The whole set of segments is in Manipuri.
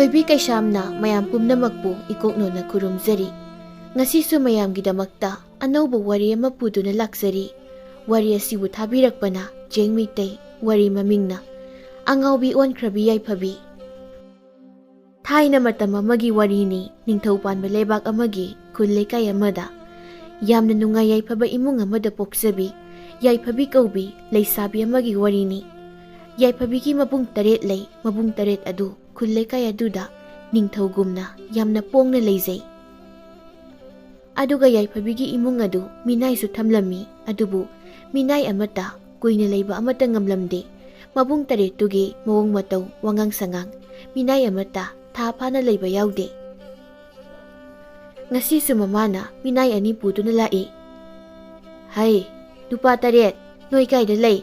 Thꯣꯏꯕꯤ Kaishamna mayam pumnamakpu ikoknona kurumzari. Ngasisu mayamgidamakta anauba wari ama puduna laksari. Wari asibu thabirakpana jengmitay wari mamingna angaubi onkrabi yaiphabi. Thaina matam amagi warini ningthau panba lebak amagi khul lekai amada yamna nungai yaipaba imung amada poksabi yaiphabi kaubi leisabi amagi warini. Yaiphabigi mabung taret lei mabung taret adu khul lekai aduda ningthau gumna yamna pongna leizai. Aduga yaiphabigi imung adu minai su thamlami adubu minai amata kuina leiba amata ngamlamde mabung taret tugi mawong matau wangang sangang minai amata tha phana leiba yaude. Ngasi su mamana minai ani puduna lai. Hai nupa taret noi kaida lei.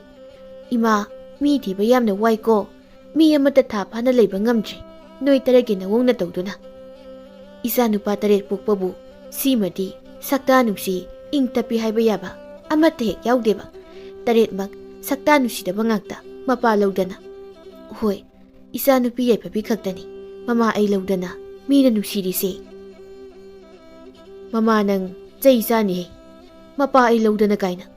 Ima mi thiba yamna wai ko mi amata tha phana leiba ngamdri noi tarage na wongna tawduna. Isa nupa taret pokpabu simadi sakta nungsi ing tapi haiba yaba amata hek yaudeba taret mak sakta nungsi da bangakta mapa laudana. Hoi isa nupi yaiphabi khaktani mama ai laudana mi na nungsi rise. Mama nang chai sani he mapa ai laudana kaina.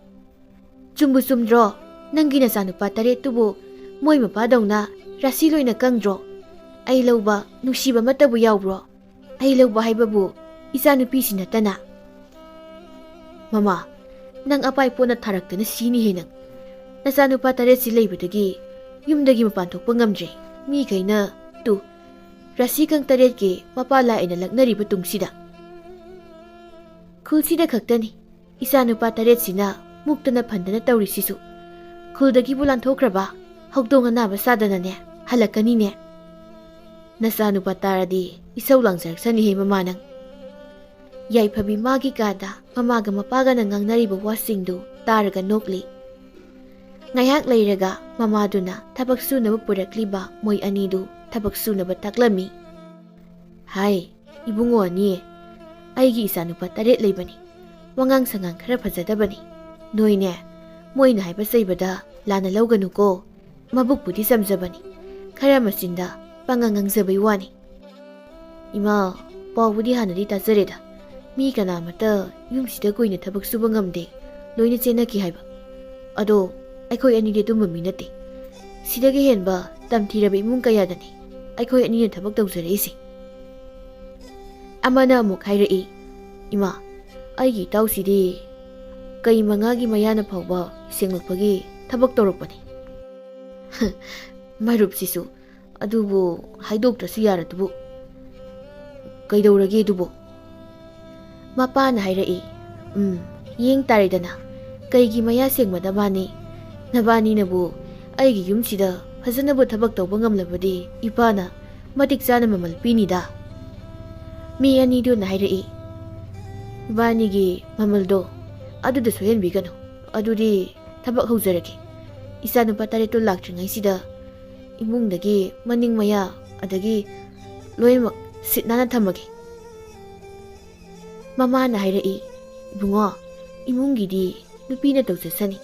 Chumbu sumdro nangi na sanupa taret tubu moi mapa dauna rasi loina kangdro. Ai lauba nungsiba matabu yaubro. Ai lauba haibabu isa nupi sinatana. Mama nang apai po na tharakta na sini he nang. Nasanupa taret si leibadagi yumdagi mapanthokpa ngamdre mi kaina tu rasi kang taret ke mapala ina lagnariba tungsida. Khulsida khaktani isa nupa taret sina muktana phandana tawri sisu. Khulda ki bulan thokraba hogdong anaba sadana ne halakani ne. Nasanu pataradi isaw lang sarsani he mamanang. Yaiphabi magi kada mamaga mapaga nang ngangnariba wasingdu taraga nokli. Ngayak leiraga mamaduna thabak sunaba purakliba moy anidu thabak sunaba taklami. Hai ibungo ani aigi isanu pataret leibani. Wangang sangang khara phajadabani. Noine moina haiba saibada lana lauganu ko mabuk pudi samjabani khara masinda pangangang zabai wani. Ima pawbudi hanadi tazareda mi kana mata yumsida koina thabak suba ngamde loina chenaki haiba ado aikhoi ani de tumba minate sidagi henba tamthirabe imung kayadani aikhoi ani thabak tawjareisi. Amana amuk hairei ima aigi tausidi kai mangagi mayana phawba senglakpagi thabak tawrapani. Marup sisu adubu haidoktrasu yaratubu kaidawrage dubu. Mapana hairei yeng taridana kaigi maya sengmada bani nabani nabu aigi yumsida phajanabu thabak tawba ngamlabadi ipana matik chana mamal pinida. Mi anidu na hairei bani gi mamaldo aduda soyen bigano adudi thabak haujarage. Isa nupa tareto laktringai sida imungdagi maning maya adagi loimak sitnana thamage. Mama na hairei ibungo imungidi nupina tawjasani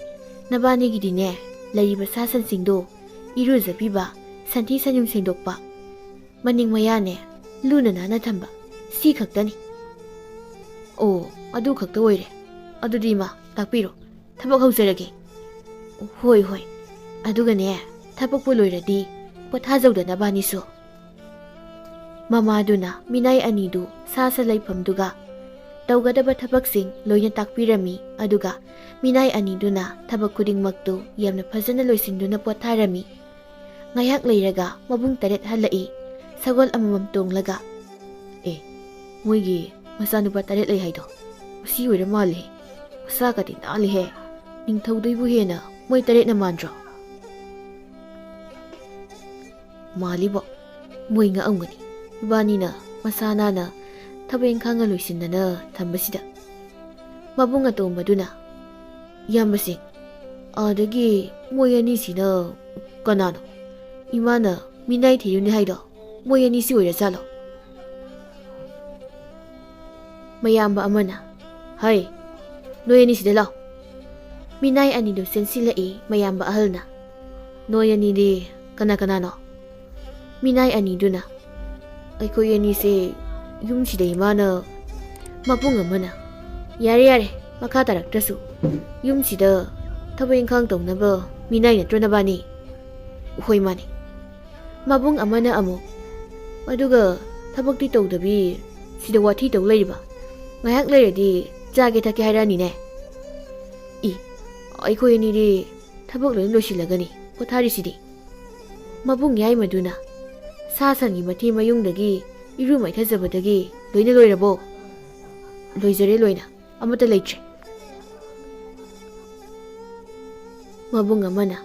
nabanigidi ne lariba sasan singdo irujabiba santi sanyum sengdokpa maning maya ne luna nana thamba si khaktani. O adu khakta oire adudi ma takpiro thabak haujarage. Hoi hoi aduga ne thabak pu loiradi pothajawdana bani so. Mama duna minai anidu sasa laifamduga tawgadaba thabaksing loina takpirami aduga minai aniduna thabak kudingmaktu yamna phajana loisinduna potharami. Ngayak leiraga mabung taret halai sagol amamam tonglaga. Moigi masanupa taret lei haido usi oira male usa ka tin ali he ningthaudoibu hena moi taret na mandro. Malibo moi nga amgani bani na masana na thabeng khanga loisindana thambasida. Mabung atombaduna yambasing adagi moi ani sina kanano imana minai thiyuni haido moi ani si oira jalo. Mayamba amana hai noi ani sida law. Minai ani do sensilai mayamba ahalna. Noi ani di kana no. Minai ani duna ꯑꯩꯈꯣꯏ ꯑꯅꯤꯁꯦ ꯌꯨꯝꯁꯤꯗ ꯏꯃꯥꯅ ꯃꯄꯨꯡ ꯑꯃꯅ ꯌꯥꯔꯦ ꯃꯈꯥ ꯇꯥꯔꯛꯇ꯭ꯔꯁꯨ ꯌꯨꯝꯁꯤꯗ ꯊꯕꯛ ꯏꯪꯈꯥꯡ ꯇꯧꯅꯕ ꯃꯤꯅꯥꯏ ꯅꯠꯇ꯭ꯔꯣ ꯅꯕꯥꯅꯤ? ꯍꯣꯏ ꯃꯥꯅꯤ. ꯃꯕꯨꯡ ꯑꯃꯅ ꯑꯃꯨꯛ ꯑꯗꯨꯒ ꯊꯕꯛꯇꯤ ꯇꯧꯗꯕꯤ ꯁꯤꯗ ꯋꯥꯊꯤ ꯇꯧ ꯂꯩꯔꯤꯕ. ꯉꯥꯏꯍꯥꯛ ꯂꯩꯔꯗꯤ ꯆꯥꯒꯦ ꯊꯛꯀꯦ ꯍꯥꯏꯔꯛꯑꯅꯤꯅꯦ. ꯑꯩꯈꯣꯏ ꯑꯅꯤꯗꯤ ꯊꯕꯛ ꯂꯣꯏꯅ ꯂꯣꯏꯁꯤꯜꯂꯒꯅꯤ ꯄꯣꯊꯥꯔꯤꯁꯤꯗꯤ. ꯃꯕꯨꯡ ꯌꯥꯏꯃꯗꯨꯅ ꯁꯥ ꯁꯟꯒꯤ ꯃꯊꯤ ꯃꯌꯨꯡꯗꯒꯤ ꯏꯔꯨ ꯃꯥꯏꯊꯖꯕꯗꯒꯤ ꯂꯣꯏꯅ ꯂꯣꯏꯔꯕꯣ? ꯂꯣꯏꯖꯔꯦ ꯂꯣꯏꯅ, ꯑꯃꯠꯇ ꯂꯩꯇ꯭ꯔꯦ. ꯃꯕꯨꯡ ꯑꯃꯅ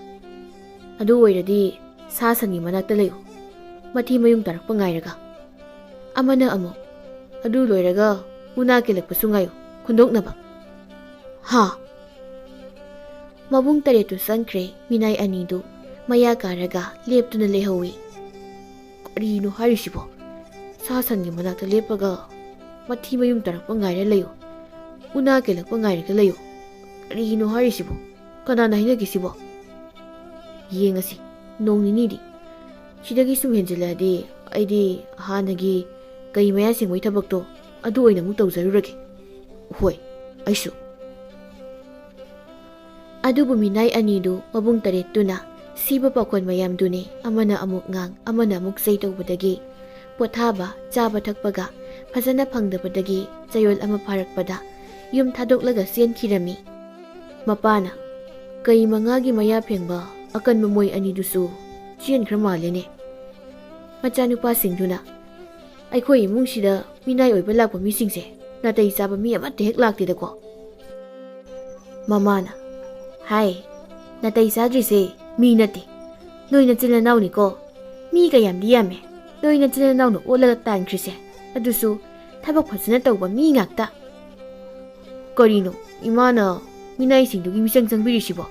ꯑꯗꯨ ꯑꯣꯏꯔꯗꯤ ꯁꯥ ꯁꯟꯒꯤ ꯃꯅꯥꯛꯇ ꯂꯩꯌꯨ, ꯃꯊꯤ ꯃꯌꯨꯡ ꯇꯥꯔꯛꯄ ꯉꯥꯏꯔꯒ. ꯑꯃꯅ ꯑꯃꯨꯛ ꯑꯗꯨ ꯂꯣꯏꯔꯒ ꯎꯅꯥ ꯀꯦꯜꯂꯛꯄꯁꯨ ꯉꯥꯏꯌꯨ, ꯈꯨꯟꯗꯣꯛꯅꯕ. ꯍꯥ? ꯃꯕꯨꯡ ꯇꯔꯦꯠꯇꯨ ꯆꯪꯈ꯭ꯔꯦ. ꯃꯤꯅꯥꯏ ꯑꯅꯤꯗꯨ ꯃꯌꯥ ꯀꯥꯔꯒ ꯂꯦꯞꯇꯨꯅ ꯂꯩꯍꯧꯏ. ꯀꯔꯤꯅꯣ ꯍꯥꯏꯔꯤꯁꯤꯕꯣ? ꯁꯥ ꯁꯟꯒꯤ ꯃꯅꯥꯛꯇ ꯂꯦꯞꯄꯒ ꯃꯊꯤ ꯃꯌꯨꯡ ꯇꯥꯔꯛꯄ ꯉꯥꯏꯔ ꯂꯩꯌꯨ, ꯎꯅꯥ ꯀꯦꯜꯂꯛꯄ ꯉꯥꯏꯔꯒ ꯂꯩꯌꯨ. ꯀꯔꯤꯅꯣ ꯍꯥꯏꯔꯤꯁꯤꯕꯣ? ꯀꯅꯥꯅ ꯍꯥꯏꯅꯒꯦꯁꯤꯕꯣ? ꯌꯦꯡꯉꯁꯤ ꯅꯣꯡ ꯅꯤꯅꯤꯗꯤ. ꯁꯤꯗꯒꯤ ꯁꯨꯝ ꯍꯦꯟꯖꯤꯜꯂꯛꯑꯗꯤ ꯑꯩꯗꯤ ꯍꯥꯟꯅꯒꯤ ꯀꯩ ꯃꯌꯥ ꯁꯦꯡꯕꯒꯤ ꯊꯕꯛꯇꯣ ꯑꯗꯨ ꯑꯣꯏꯅ ꯑꯃꯨꯛ ꯇꯧꯖꯔꯨꯔꯒꯦ. ꯍꯣꯏ, ꯑꯩꯁꯨ. ꯑꯗꯨꯕꯨ ꯃꯤꯅꯥꯏ ꯑꯅꯤꯗꯨ ꯃꯕꯨꯡ ꯇꯔꯦꯠꯇꯨꯅ ꯁꯤꯕ ꯄꯥꯈꯣꯟ ꯃꯌꯥꯝꯗꯨꯅꯤ ꯑꯃꯅ ꯑꯃꯨꯛ ꯉꯥꯡ ꯑꯃꯅ ꯑꯃꯨꯛ ꯆꯩ ꯇꯧꯕꯗꯒꯤ ꯄꯣꯊꯥꯕ ꯆꯥꯕ ꯊꯛꯄꯒ ꯐꯖꯅ ꯐꯪꯗꯕꯗꯒꯤ ꯆꯌꯣꯜ ꯑꯃ ꯐꯥꯔꯛꯄꯗ ꯌꯨꯝ ꯊꯥꯗꯣꯛꯂꯒ ꯆꯦꯟꯈꯤꯔꯝꯃꯤ. ꯃꯄꯥꯅ ꯀꯩ ꯃꯉꯥꯒꯤ ꯃꯌꯥ ꯐꯦꯡꯕ ꯑꯀꯟꯕ ꯃꯣꯏ ꯑꯅꯤꯗꯨꯁꯨ ꯆꯦꯟꯈ꯭ꯔ ꯃꯥꯜꯂꯦꯅꯦ. ꯃꯆꯥꯅꯨꯄꯥꯁꯤꯡꯗꯨꯅ ꯑꯩꯈꯣꯏ ꯏꯃꯨꯡꯁꯤꯗ ꯃꯤꯅꯥꯏ ꯑꯣꯏꯕ ꯂꯥꯛꯄ ꯃꯤꯁꯤꯡꯁꯦ ꯅꯥꯇꯩ ꯆꯥꯕ ꯃꯤ ꯑꯃꯠꯇ ꯍꯦꯛ ꯂꯥꯛꯇꯦꯗꯀꯣ. ꯃꯃꯥꯅ ꯍꯥꯏ, ꯅꯥꯇꯩ ꯆꯥꯗ꯭ꯔꯤꯁꯦ ꯃꯤ ꯅꯠꯇꯦ, ꯅꯣꯏ ꯅꯆꯤꯟ ꯅꯅꯥꯎꯅꯤꯀꯣ. ꯃꯤ ꯀꯌꯥꯝꯗꯤ ꯌꯥꯝꯃꯦ ꯅꯣꯏ ꯅꯆꯤꯟ ꯅꯅꯥꯎꯅ ꯑꯣꯜꯂꯒ ꯇꯥꯟꯈ꯭ꯔꯤꯁꯦ, ꯑꯗꯨꯁꯨ ꯊꯕꯛ ꯐꯖꯅ ꯇꯧꯕ ꯃꯤ ꯉꯥꯛꯇ. ꯀꯔꯤꯅꯣ ꯏꯃꯥꯅ ꯃꯤꯅꯥꯏꯁꯤꯡꯗꯨꯒꯤ ꯃꯤꯆꯪ ꯆꯪꯕꯤꯔꯤꯁꯤꯕꯣ?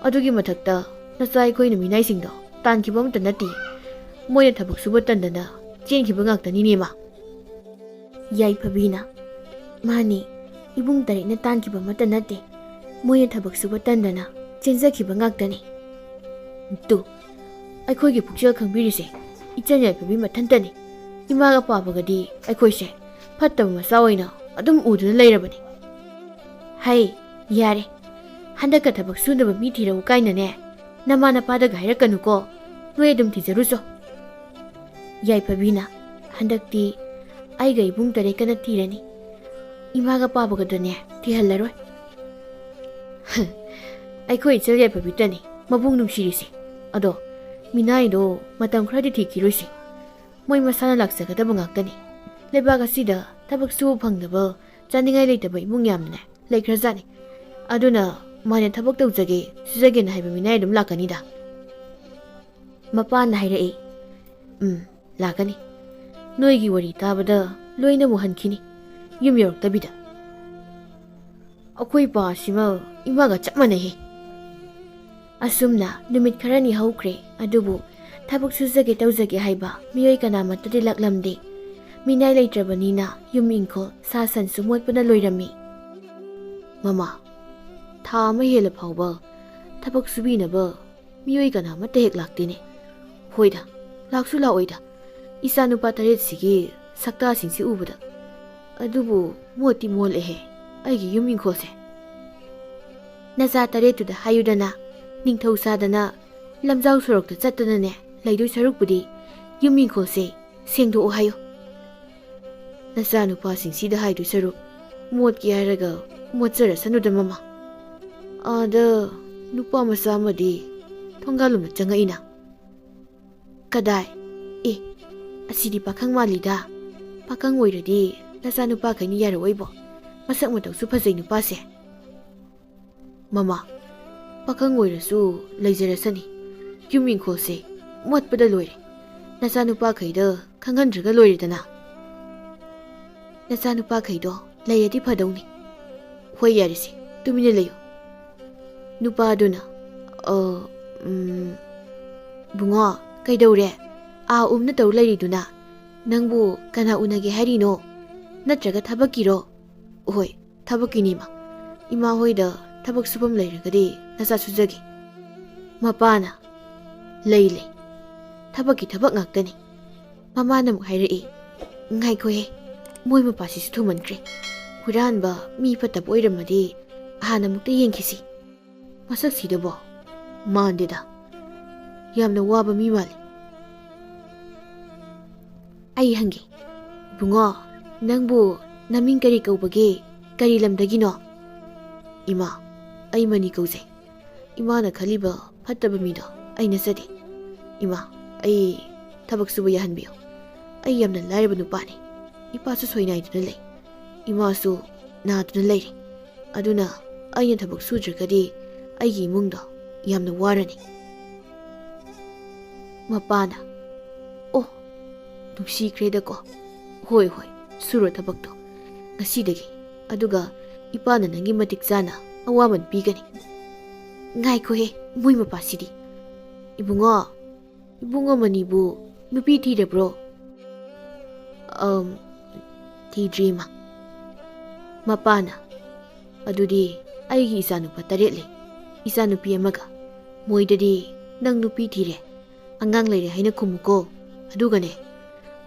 ꯑꯗꯨꯒꯤ ꯃꯊꯛꯇ ꯅꯆꯥ ꯑꯩꯈꯣꯏꯅ ꯃꯤꯅꯥꯏꯁꯤꯡꯗꯣ ꯇꯥꯟꯈꯤꯕ ꯑꯃꯇ ꯅꯠꯇꯦ. ꯃꯣꯏꯅ ꯊꯕꯛ ꯁꯨꯕ ꯇꯟꯗꯅ ꯆꯦꯟꯈꯤꯕ ꯉꯥꯛꯇꯅꯤꯅꯦ ꯃꯥ. ꯌꯥꯏꯐꯕꯤꯅ ꯃꯥꯅꯤ, ꯏꯕꯨꯡ ꯇꯔꯦꯠꯅ ꯇꯥꯟꯈꯤꯕ ꯑꯃꯠꯇ ꯅꯠꯇꯦ, ꯃꯣꯏꯅ ꯊꯕꯛ ꯁꯨꯕ ꯇꯟꯗꯅ ꯆꯦꯟꯖꯈꯤꯕ ꯉꯥꯛꯇꯅꯤ. ꯇꯨ, ꯑꯩꯈꯣꯏꯒꯤ ꯄꯨꯛꯆꯦꯜ ꯈꯪꯕꯤꯔꯤꯁꯦ ꯏꯆꯟ ꯌꯥꯏꯐꯕꯤ ꯃꯊꯟꯇꯅꯤ. ꯏꯃꯥꯒ ꯄꯥꯕꯒꯗꯤ ꯑꯩꯈꯣꯏꯁꯦ ꯐꯠꯇꯕ ꯃꯆꯥ ꯑꯣꯏꯅ ꯑꯗꯨꯝ ꯎꯗꯨꯅ ꯂꯩꯔꯕꯅꯤ. ꯍꯩ, ꯌꯥꯔꯦ. ꯍꯟꯗꯛꯀ ꯊꯕꯛ ꯁꯨꯅꯕ ꯃꯤ ꯊꯤꯔꯛꯎ ꯀꯥꯏꯅꯅꯦ ꯅꯃꯥ ꯅꯄꯥꯗꯒ ꯍꯥꯏꯔꯛꯀꯅꯨꯀꯣ. ꯅꯣꯏ ꯑꯗꯨꯝ ꯊꯤꯖꯔꯨꯆꯣ. ꯌꯥꯏꯐꯕꯤꯅ ꯍꯟꯗꯛꯇꯤ ꯑꯩꯒ ꯏꯕꯨꯡ ꯇꯔꯦꯠꯀꯅ ꯊꯤꯔꯅꯤ, ꯏꯃꯥꯒ ꯄꯥꯕꯒꯗꯅꯦ ꯊꯤꯍꯜꯂꯔꯣꯏ. ꯑꯩꯈꯣꯏ ꯏꯆꯜ ꯌꯥꯏꯐꯕꯤꯇꯅꯤ ꯃꯕꯨꯡ ꯅꯨꯡꯁꯤꯔꯤꯁꯤ. ꯑꯗꯣ ꯃꯤꯅꯥꯏꯗꯣ ꯃꯇꯝ ꯈꯔꯗꯤ ꯊꯤꯈꯤꯔꯣꯏꯁꯤ. ꯃꯣꯏ ꯃꯁꯥꯅ ꯂꯥꯛꯆꯒꯗꯕ ꯉꯥꯛꯇꯅꯤ. ꯂꯩꯕꯥꯛ ꯑꯁꯤꯗ ꯊꯕꯛ ꯁꯨꯕ ꯐꯪꯗꯕ, ꯆꯥꯅꯤꯡꯉꯥꯏ ꯂꯩꯇꯕ ꯏꯃꯨꯡ ꯌꯥꯝꯅꯅꯦ ꯂꯩꯈ꯭ꯔꯖꯥꯠꯅꯤ. ꯑꯗꯨꯅ ꯃꯥꯅ ꯊꯕꯛ ꯇꯧꯖꯒꯦ ꯁꯨꯖꯒꯦꯅ ꯍꯥꯏꯕ ꯃꯤꯅꯥꯏ ꯑꯗꯨꯝ ꯂꯥꯛꯀꯅꯤꯗ. ꯃꯄꯥꯅ ꯍꯥꯏꯔꯛꯏ. ꯂꯥꯛꯀꯅꯤ. ꯅꯣꯏꯒꯤ ꯋꯥꯔꯤ ꯇꯥꯕꯗ ꯂꯣꯏꯅ ꯃꯨꯍꯟꯈꯤꯅꯤ ꯌꯨꯝ ꯌꯧꯔꯛꯇꯕꯤꯗ. ꯑꯩꯈꯣꯏ ꯄꯥꯁꯤꯃ ꯏꯃꯥꯒ ꯆꯞ ꯃꯥꯟꯅꯩꯍꯦ. ꯑꯁꯨꯝꯅ ꯅꯨꯃꯤꯠ ꯈꯔꯅꯤ ꯍꯧꯈ꯭ꯔꯦ. ꯑꯗꯨꯕꯨ ꯊꯕꯛ ꯁꯨꯖꯒꯦ ꯇꯧꯖꯒꯦ ꯍꯥꯏꯕ ꯃꯤꯑꯣꯏ ꯀꯅꯥꯃꯠꯇꯗꯤ ꯂꯥꯛꯂꯝꯗꯦ. ꯃꯤꯅꯥꯏ ꯂꯩꯇ꯭ꯔꯕꯅꯤꯅ ꯌꯨꯝ ꯏꯪꯈꯣꯜ ꯁꯥ ꯁꯟꯁꯨ ꯃꯣꯠꯄꯅ ꯂꯣꯏꯔꯝꯃꯤ. ꯃꯃꯥ, ꯊꯥ ꯑꯃ ꯍꯦꯜꯂ ꯐꯥꯎꯕ ꯊꯕꯛ ꯁꯨꯕꯤꯅꯕ ꯃꯤꯑꯣꯏ ꯀꯅꯥꯃꯠꯇ ꯍꯦꯛ ꯂꯥꯛꯇꯦꯅꯦ. ꯍꯣꯏꯗ, ꯂꯥꯛꯁꯨ ꯂꯥꯛꯑꯣꯏꯗ ꯏꯆꯥ ꯅꯨꯄꯥ ꯇꯔꯦꯠꯁꯤꯒꯤ ꯁꯛꯇꯥꯁꯤꯡꯁꯤ ꯎꯕꯗ. ꯑꯗꯨꯕꯨ ꯃꯣꯠꯇꯤ ꯃꯣꯠꯂꯦꯍꯦ ꯑꯩꯒꯤ ꯌꯨꯝ ꯏꯪꯈꯣꯜꯁꯦ. ꯅꯆꯥ ꯇꯔꯦꯠꯇꯨꯗ ꯍꯥꯏꯌꯨꯗꯅ ꯅꯤꯡꯊꯧ ꯁꯥꯗꯅ ꯂꯝꯖꯥꯎ ꯁꯣꯔꯣꯛꯇ ꯆꯠꯇꯅꯅꯦ ꯂꯩꯗꯣꯏ ꯁꯔꯨꯛꯄꯨꯗꯤ ꯌꯨꯝ ꯏꯪꯈꯣꯜꯁꯦ ꯁꯦꯡꯗꯣꯛꯑꯣ ꯍꯥꯏꯌꯨ. ꯅꯆꯥ ꯅꯨꯄꯥꯁꯤꯡꯁꯤꯗ ꯍꯥꯏꯗꯣꯏ ꯁꯔꯨꯛ ꯃꯣꯠꯀꯦ ꯍꯥꯏꯔꯒ ꯃꯣꯠꯆꯔꯁꯅꯨꯗ ꯃꯃꯥ. ꯑꯥꯗ ꯅꯨꯄꯥ ꯃꯆꯥ ꯑꯃꯗꯤ ꯊꯣꯡꯒꯥꯜꯂꯣꯝꯗ ꯆꯪꯉꯛꯏꯅ. ꯀꯗꯥꯏ? ꯑꯁꯤꯗꯤ ꯄꯥꯈꯪ ꯃꯥꯜꯂꯤꯗ. ꯄꯥꯈꯪ ꯑꯣꯏꯔꯗꯤ ꯅꯆꯥ ꯅꯨꯄꯥꯈꯩꯅ ꯌꯥꯔꯛꯑꯣꯏꯕꯣ? ꯃꯁꯛ ꯃꯇꯧꯁꯨ ꯐꯖꯩ ꯅꯨꯄꯥꯁꯦ. ꯃꯃꯥ, ꯄꯥꯈꯪ ꯑꯣꯏꯔꯁꯨ ꯂꯩꯖꯔꯁꯅꯤ. ꯌꯨꯝ ꯏꯪꯈꯣꯜꯁꯦ ꯃꯣꯠꯄꯗ ꯂꯣꯏꯔꯦ. ꯅꯆꯥ ꯅꯨꯄꯥꯈꯩꯗ ꯈꯪꯍꯟꯗ꯭ꯔꯒ ꯂꯣꯏꯔꯦꯗꯅ. ꯅꯆꯥ ꯅꯨꯄꯥꯈꯩꯗꯣ ꯂꯩꯔꯗꯤ ꯐꯗꯧꯅꯤ. ꯍꯣꯏ ꯌꯥꯔꯤꯁꯤ, ꯇꯨꯃꯤꯟꯅ ꯂꯩꯌꯨ. ꯅꯨꯄꯥꯗꯨꯅ ꯕꯨꯡꯉꯣ, ꯀꯩꯗꯧꯔꯦ? ꯎꯝꯅ ꯇꯧ ꯂꯩꯔꯤꯗꯨꯅ? ꯅꯪꯕꯨ ꯀꯅꯥ ꯎꯅꯒꯦ ꯍꯥꯏꯔꯤꯅꯣ? ꯅꯠꯇ꯭ꯔꯒ ꯊꯕꯛꯀꯤꯔꯣ? ꯍꯣꯏ, ꯊꯕꯛꯀꯤꯅꯤꯃ. ꯏꯃꯥ ꯍꯣꯏꯗ ꯊꯕꯛ ꯁꯨꯐꯝ ꯂꯩꯔꯒꯗꯤ ꯅꯆꯥ ꯁꯨꯖꯒꯦ. ꯃꯄꯥꯅ ꯂꯩ. ꯊꯕꯛꯀꯤ ꯊꯕꯛ ꯉꯥꯛꯇꯅꯤ. ꯃꯃꯥꯅ ꯑꯃꯨꯛ ꯍꯥꯏꯔꯛꯏ. ꯉꯥꯏꯈꯣꯍꯦ, ꯃꯣꯏ ꯃꯄꯥꯁꯤꯁꯨ ꯊꯨꯃꯟꯈ꯭ꯔꯦ. ꯍꯨꯔꯥꯟꯕ ꯃꯤ ꯐꯠꯇꯕ ꯑꯣꯏꯔꯝꯃꯗꯤ ꯍꯥꯟꯅ ꯑꯃꯨꯛꯇ ꯌꯦꯡꯈꯤꯁꯤ. ꯃꯁꯛꯁꯤꯗꯕꯣ ꯃꯥꯟꯗꯦꯗ, ꯌꯥꯝꯅ ꯋꯥꯕ ꯃꯤ ꯃꯥꯜꯂꯤ. ꯑꯩ ꯍꯪꯒꯦ, ꯏꯕꯨꯡꯉꯣ, ꯅꯪꯕꯨ ꯅꯃꯤꯡ ꯀꯔꯤ ꯀꯧꯕꯒꯦ? ꯀꯔꯤ ꯂꯝꯗꯒꯤꯅꯣ? ꯏꯃꯥ, ꯑꯩ ꯃꯅꯤ ꯀꯧꯖꯩ. ꯏꯃꯥꯅ ꯈꯜꯂꯤꯕ ꯐꯠꯇꯕ ꯃꯤꯗꯣ ꯑꯩ ꯅꯠꯆꯗꯦ. ꯏꯃꯥ, ꯑꯩ ꯊꯕꯛ ꯁꯨꯕ ꯌꯥꯍꯟꯕꯤꯌꯨ. ꯑꯩ ꯌꯥꯝꯅ ꯂꯥꯏꯔꯕ ꯅꯨꯄꯥꯅꯤ. ꯏꯄꯥꯁꯨ ꯁꯣꯏꯅꯥꯏꯗꯨꯅ ꯂꯩ. ꯏꯃꯥꯁꯨ ꯅꯥꯗꯨꯅ ꯂꯩꯔꯤ. ꯑꯗꯨꯅ ꯑꯩꯅ ꯊꯕꯛ ꯁꯨꯗ꯭ꯔꯒꯗꯤ ꯑꯩꯒꯤ ꯏꯃꯨꯡꯗꯣ ꯌꯥꯝꯅ ꯋꯥꯔꯅꯤ. ꯃꯄꯥꯅ, ꯑꯣ, ꯅꯨꯡꯁꯤꯈ꯭ꯔꯦꯗꯀꯣ. ꯍꯣꯏ ꯍꯣꯏ, ꯁꯨꯔꯣ ꯊꯕꯛꯇꯣ ꯉꯁꯤꯗꯒꯤ. ꯑꯗꯨꯒ ꯏꯄꯥꯅ ꯅꯪꯒꯤ ꯃꯇꯤꯛ ꯆꯥꯅ ꯑꯋꯥꯃꯟ ꯄꯤꯒꯅꯤ. ꯉꯥꯏꯈꯣꯍꯦ, ꯃꯣꯏ ꯃꯄꯥꯁꯤꯗꯤ. ꯏꯕꯨꯡꯉꯣ, ꯏꯕꯨꯡꯉꯣ ꯃꯅꯤꯕꯨ ꯅꯨꯄꯤ ꯊꯤꯔꯕ꯭ꯔꯣ? ꯊꯤꯗ꯭ꯔꯤ ꯏꯃꯥ. ꯃꯄꯥꯅ, ꯑꯗꯨꯗꯤ ꯑꯩꯒꯤ ꯏꯆꯥꯅꯨꯄꯥ 7 ꯂꯩ. ꯏꯆꯥꯅꯨꯄꯤ ꯑꯃꯒ. ꯃꯣꯏꯗꯗꯤ ꯅꯪ ꯅꯨꯄꯤ ꯊꯤꯔꯦ, ꯑꯉꯥꯡ ꯂꯩꯔꯦ ꯍꯥꯏꯅ ꯈꯨꯝꯃꯨꯀꯣ. ꯑꯗꯨꯒꯅꯦ,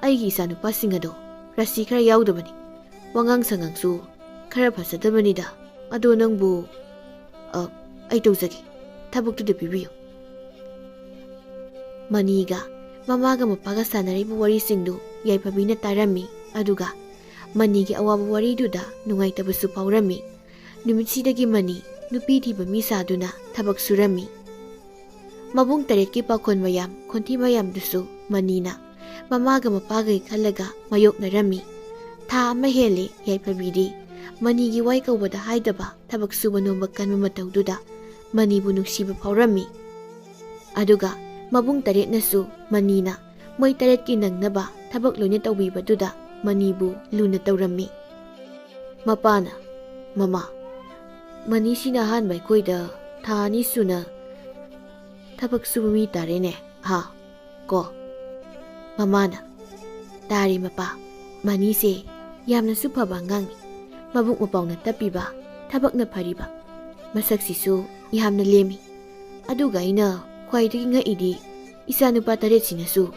ꯑꯩꯒꯤ ꯏꯆꯥꯅꯨꯄꯥꯁꯤꯡ ꯑꯗꯣ ꯔꯥꯁꯤ ꯈꯔ ꯌꯥꯎꯗꯕꯅꯤ. ꯋꯥꯉꯥꯡ ꯁꯉꯥꯡꯁꯨ ꯈꯔ ꯐꯖꯗꯕꯅꯤꯗ. ꯑꯗꯣ ꯅꯪꯕꯨ ꯑꯩ ꯇꯧꯖꯒꯦ. ꯊꯕꯛꯇꯨꯗ ꯄꯤꯕꯤꯌꯨ. ꯃꯅꯤꯒ ꯃꯃꯥꯒ ꯃꯄꯥꯒ ꯁꯥꯟꯅꯔꯤꯕ ꯋꯥꯔꯤꯁꯤꯡꯗꯨ ꯌꯥꯏꯐꯕꯤꯅ ꯇꯥꯔꯝꯃꯤ. ꯑꯗꯨꯒ ꯃꯅꯤꯒꯤ ꯑꯋꯥꯕ ꯋꯥꯔꯤꯗꯨꯗ ꯅꯨꯡꯉꯥꯏꯇꯕꯁꯨ ꯐꯥꯎꯔꯝꯃꯤ. ꯅꯨꯃꯤꯠꯁꯤꯗꯒꯤ ꯃꯅꯤ ꯅꯨꯄꯤ ꯊꯤꯕ ꯃꯤ ꯁꯥꯗꯨꯅ ꯊꯕꯛ ꯁꯨꯔꯝꯃꯤ. ꯃꯕꯨꯡ 7ꯀꯤ ꯄꯥꯈꯣꯟ ꯃꯌꯥꯝ, ꯈꯣꯟꯊꯤ ꯃꯌꯥꯝꯗꯨꯁꯨ ꯃꯅꯤꯅ ꯃꯃꯥꯒ ꯃꯄꯥꯒꯩ ꯈꯜꯂꯒ ꯃꯥꯌꯣꯛꯅꯔꯝꯃꯤ. ꯊꯥ ꯑꯃ ꯍꯦꯜꯂꯦ ꯌꯥꯏꯐꯕꯤꯗꯤ ꯃꯅꯤꯒꯤ ꯋꯥꯏ ꯀꯧꯕꯗ ꯍꯥꯏꯗꯕ ꯊꯕꯛ ꯁꯨꯕ ꯅꯣꯝꯕ ꯀꯟꯕ ꯃꯇꯧꯗꯨꯗ ꯃꯅꯤꯕꯨ ꯅꯨꯡꯁꯤꯕ ꯐꯥꯎꯔꯝꯃꯤ. ꯑꯗꯨꯒ ꯃꯕꯨꯡ 7ꯅꯁꯨ ꯃꯅꯤꯅ ꯃꯣꯏ 7ꯀꯤ ꯅꯪꯅꯕ ꯊꯕꯛ ꯂꯣꯏꯅ ꯇꯧꯕꯤꯕꯗꯨꯗ ꯃꯅꯤꯕꯨ ꯂꯨꯅ ꯇꯧꯔꯝꯃꯤ. ꯃꯄꯥꯅ, ꯃꯃꯥ, ꯃꯅꯤꯁꯤꯅ ꯑꯍꯥꯟꯕ ꯑꯩꯈꯣꯏꯗ ꯊꯥ 2 ꯁꯨꯅ ꯊꯕꯛ ꯁꯨꯕ ꯃꯤ ꯇꯥꯔꯦꯅꯦ, ꯍꯥ ꯀꯣ? ꯃꯃꯥꯅ, ꯇꯥꯔꯤ ꯃꯄꯥ. ꯃꯅꯤꯁꯦ ꯌꯥꯝꯅꯁꯨ ꯐꯕ ꯑꯉꯥꯡꯅꯤ. ꯃꯕꯨꯛ ꯃꯄꯥꯎꯅ ꯇꯞꯄꯤꯕ, ꯊꯕꯛꯅ ꯐꯔꯤꯕ. ꯃꯁꯛꯁꯤꯁꯨ ꯌꯥꯝꯅ ꯂꯦꯝꯃꯤ. ꯑꯗꯨꯒ ꯑꯩꯅ ꯈ꯭ꯋꯥꯏꯗꯒꯤ ꯉꯛꯏꯗꯤ ꯏꯆꯥꯅꯨꯄꯥ 7 ꯁꯤꯅꯁꯨ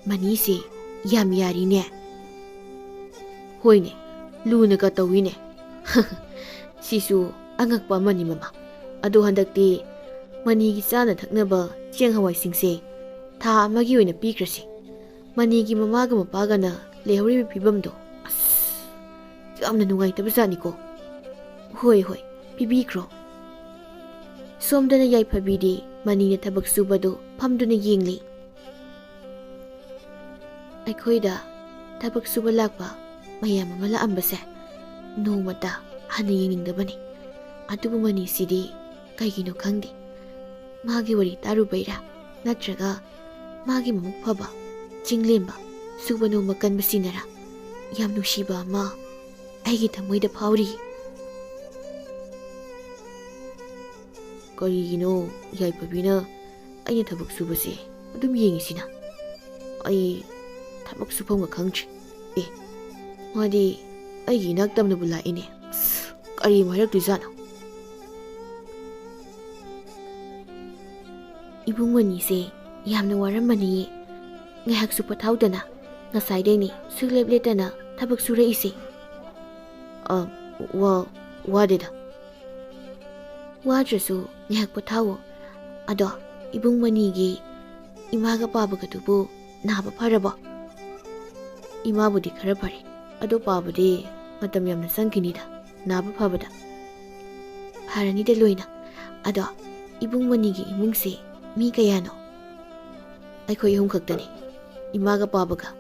ꯃꯅꯤꯁꯦ ꯌꯥꯝ ꯌꯥꯔꯤꯅꯦ. ꯍꯣꯏꯅꯦ, ꯂꯨꯅꯒ ꯇꯧꯏꯅꯦ. ꯁꯤꯁꯨ ꯑꯉꯛꯄ ꯑꯃꯅꯤ ꯃꯃꯥ. ꯑꯗꯣ ꯍꯟꯗꯛꯇꯤ ꯃꯅꯤꯒꯤ ꯆꯥꯅ ꯊꯛꯅꯕ ꯆꯦꯡ ꯍꯋꯥꯏꯁꯤꯡꯁꯦ ꯊꯥ ꯑꯃꯒꯤ ꯑꯣꯏꯅ ꯄꯤꯈ꯭ꯔꯁꯤ. ꯃꯅꯤꯒꯤ ꯃꯃꯥꯒ ꯃꯄꯥꯒꯅ ꯂꯩꯍꯧꯔꯤꯕ ꯐꯤꯕꯝꯗꯣ ꯑꯁ ꯌꯥꯝꯅ ꯅꯨꯡꯉꯥꯏꯇꯕꯖꯥꯠꯅꯤꯀꯣ. ꯍꯣꯏ ꯍꯣꯏ, ꯄꯤꯕꯤꯈ꯭ꯔꯣ. ꯁꯣꯝꯗꯅ ꯌꯥꯏꯐꯕꯤꯗꯤ ꯃꯅꯤꯅ ꯊꯕꯛ ꯁꯨꯕꯗꯨ ꯐꯝꯗꯨꯅ ꯌꯦꯡꯂꯤ. ꯑꯩꯈꯣꯏꯗ ꯊꯕꯛ ꯁꯨꯕ ꯂꯥꯛꯄ ꯃꯌꯥꯝ ꯑꯃ ꯂꯥꯛꯑꯝꯕꯁꯦ ꯅꯣꯡꯃꯇ ꯍꯟꯅ ꯌꯦꯡꯅꯤꯡꯗꯕꯅꯤ. ꯑꯗꯨꯕꯨ ꯃꯅꯤꯁꯤꯗꯤ ꯀꯩꯒꯤꯅꯣ ꯈꯪꯗꯦ. ꯃꯥꯒꯤ ꯋꯥꯔꯤ ꯇꯥꯔꯨꯕꯩꯔꯥ ꯅꯠꯇ꯭ꯔꯒ ꯃꯥꯒꯤ ꯃꯃꯨꯛ ꯐꯕ, ꯆꯤꯡꯂꯦꯝꯕ, ꯁꯨꯕ ꯅꯣꯝꯕ ꯀꯟꯕꯁꯤꯅꯔꯥ ꯌꯥꯝ ꯅꯨꯡꯁꯤꯕ ꯑꯃ ꯑꯩꯒꯤ ꯊꯃꯣꯏꯗ ꯐꯥꯎꯔꯤ. ꯀꯔꯤꯒꯤꯅꯣ ꯌꯥꯏꯐꯕꯤꯅ ꯑꯩꯅ ꯊꯕꯛ ꯁꯨꯕꯁꯦ ꯑꯗꯨꯝ ꯌꯦꯡꯉꯤꯁꯤꯅ? ꯑꯩ ꯊꯕꯛ ꯁꯨꯐꯝꯒ ꯈꯪꯗ꯭ꯔꯤ. ꯃꯥꯗꯤ ꯑꯩꯒꯤ ꯏꯅꯥꯛ ꯇꯝꯅꯕꯨ ꯂꯥꯛꯏꯅꯦ. ꯑꯁ, ꯀꯔꯤ ꯑꯃꯨꯛ ꯍꯥꯏꯔꯛꯇꯣꯏꯖꯥꯠꯅꯣ? ꯏꯕꯨꯡ ꯃꯅꯤꯁꯦ ꯌꯥꯝꯅ ꯋꯥꯔꯝꯃꯅꯤꯌꯦ. ꯉꯥꯏꯍꯥꯛꯁꯨ ꯄꯣꯊꯥꯎꯗꯅ ꯉꯁꯥꯏꯗꯩꯅꯤ ꯁꯨꯛꯂꯦꯞ ꯂꯦꯞꯇꯅ ꯊꯕꯛ ꯁꯨꯔꯛꯏꯁꯦ. ꯋꯥꯗꯦꯗ. ꯋꯥꯗ꯭ꯔꯁꯨ ꯉꯥꯏꯍꯥꯛ ꯄꯣꯊꯥꯋꯣ. ꯑꯗꯣ ꯏꯕꯨꯡ ꯃꯅꯤꯒꯤ ꯏꯃꯥꯒ ꯄꯥꯕꯒꯗꯨꯕꯨ ꯅꯥꯕ ꯐꯔꯕꯣ? ꯏꯃꯥꯕꯨꯗꯤ ꯈꯔ ꯐꯔꯦ. ꯑꯗꯣ ꯄꯥꯕꯗꯤ ꯃꯇꯝ ꯌꯥꯝꯅ ꯆꯪꯈꯤꯅꯤꯗ ꯅꯥꯕ ꯐꯕꯗ. ꯐꯔꯅꯤꯗ ꯂꯣꯏꯅ. ꯑꯗꯣ ꯏꯕꯨꯡ ꯃꯅꯤꯒꯤ ꯏꯃꯨꯡꯁꯦ ꯃꯤ ꯀꯌꯥꯅോ? ꯑꯩꯈꯣꯏ 3 ꯈꯛꯇꯅꯤ. ꯏꯃꯥꯒ ꯄꯥꯕꯒ.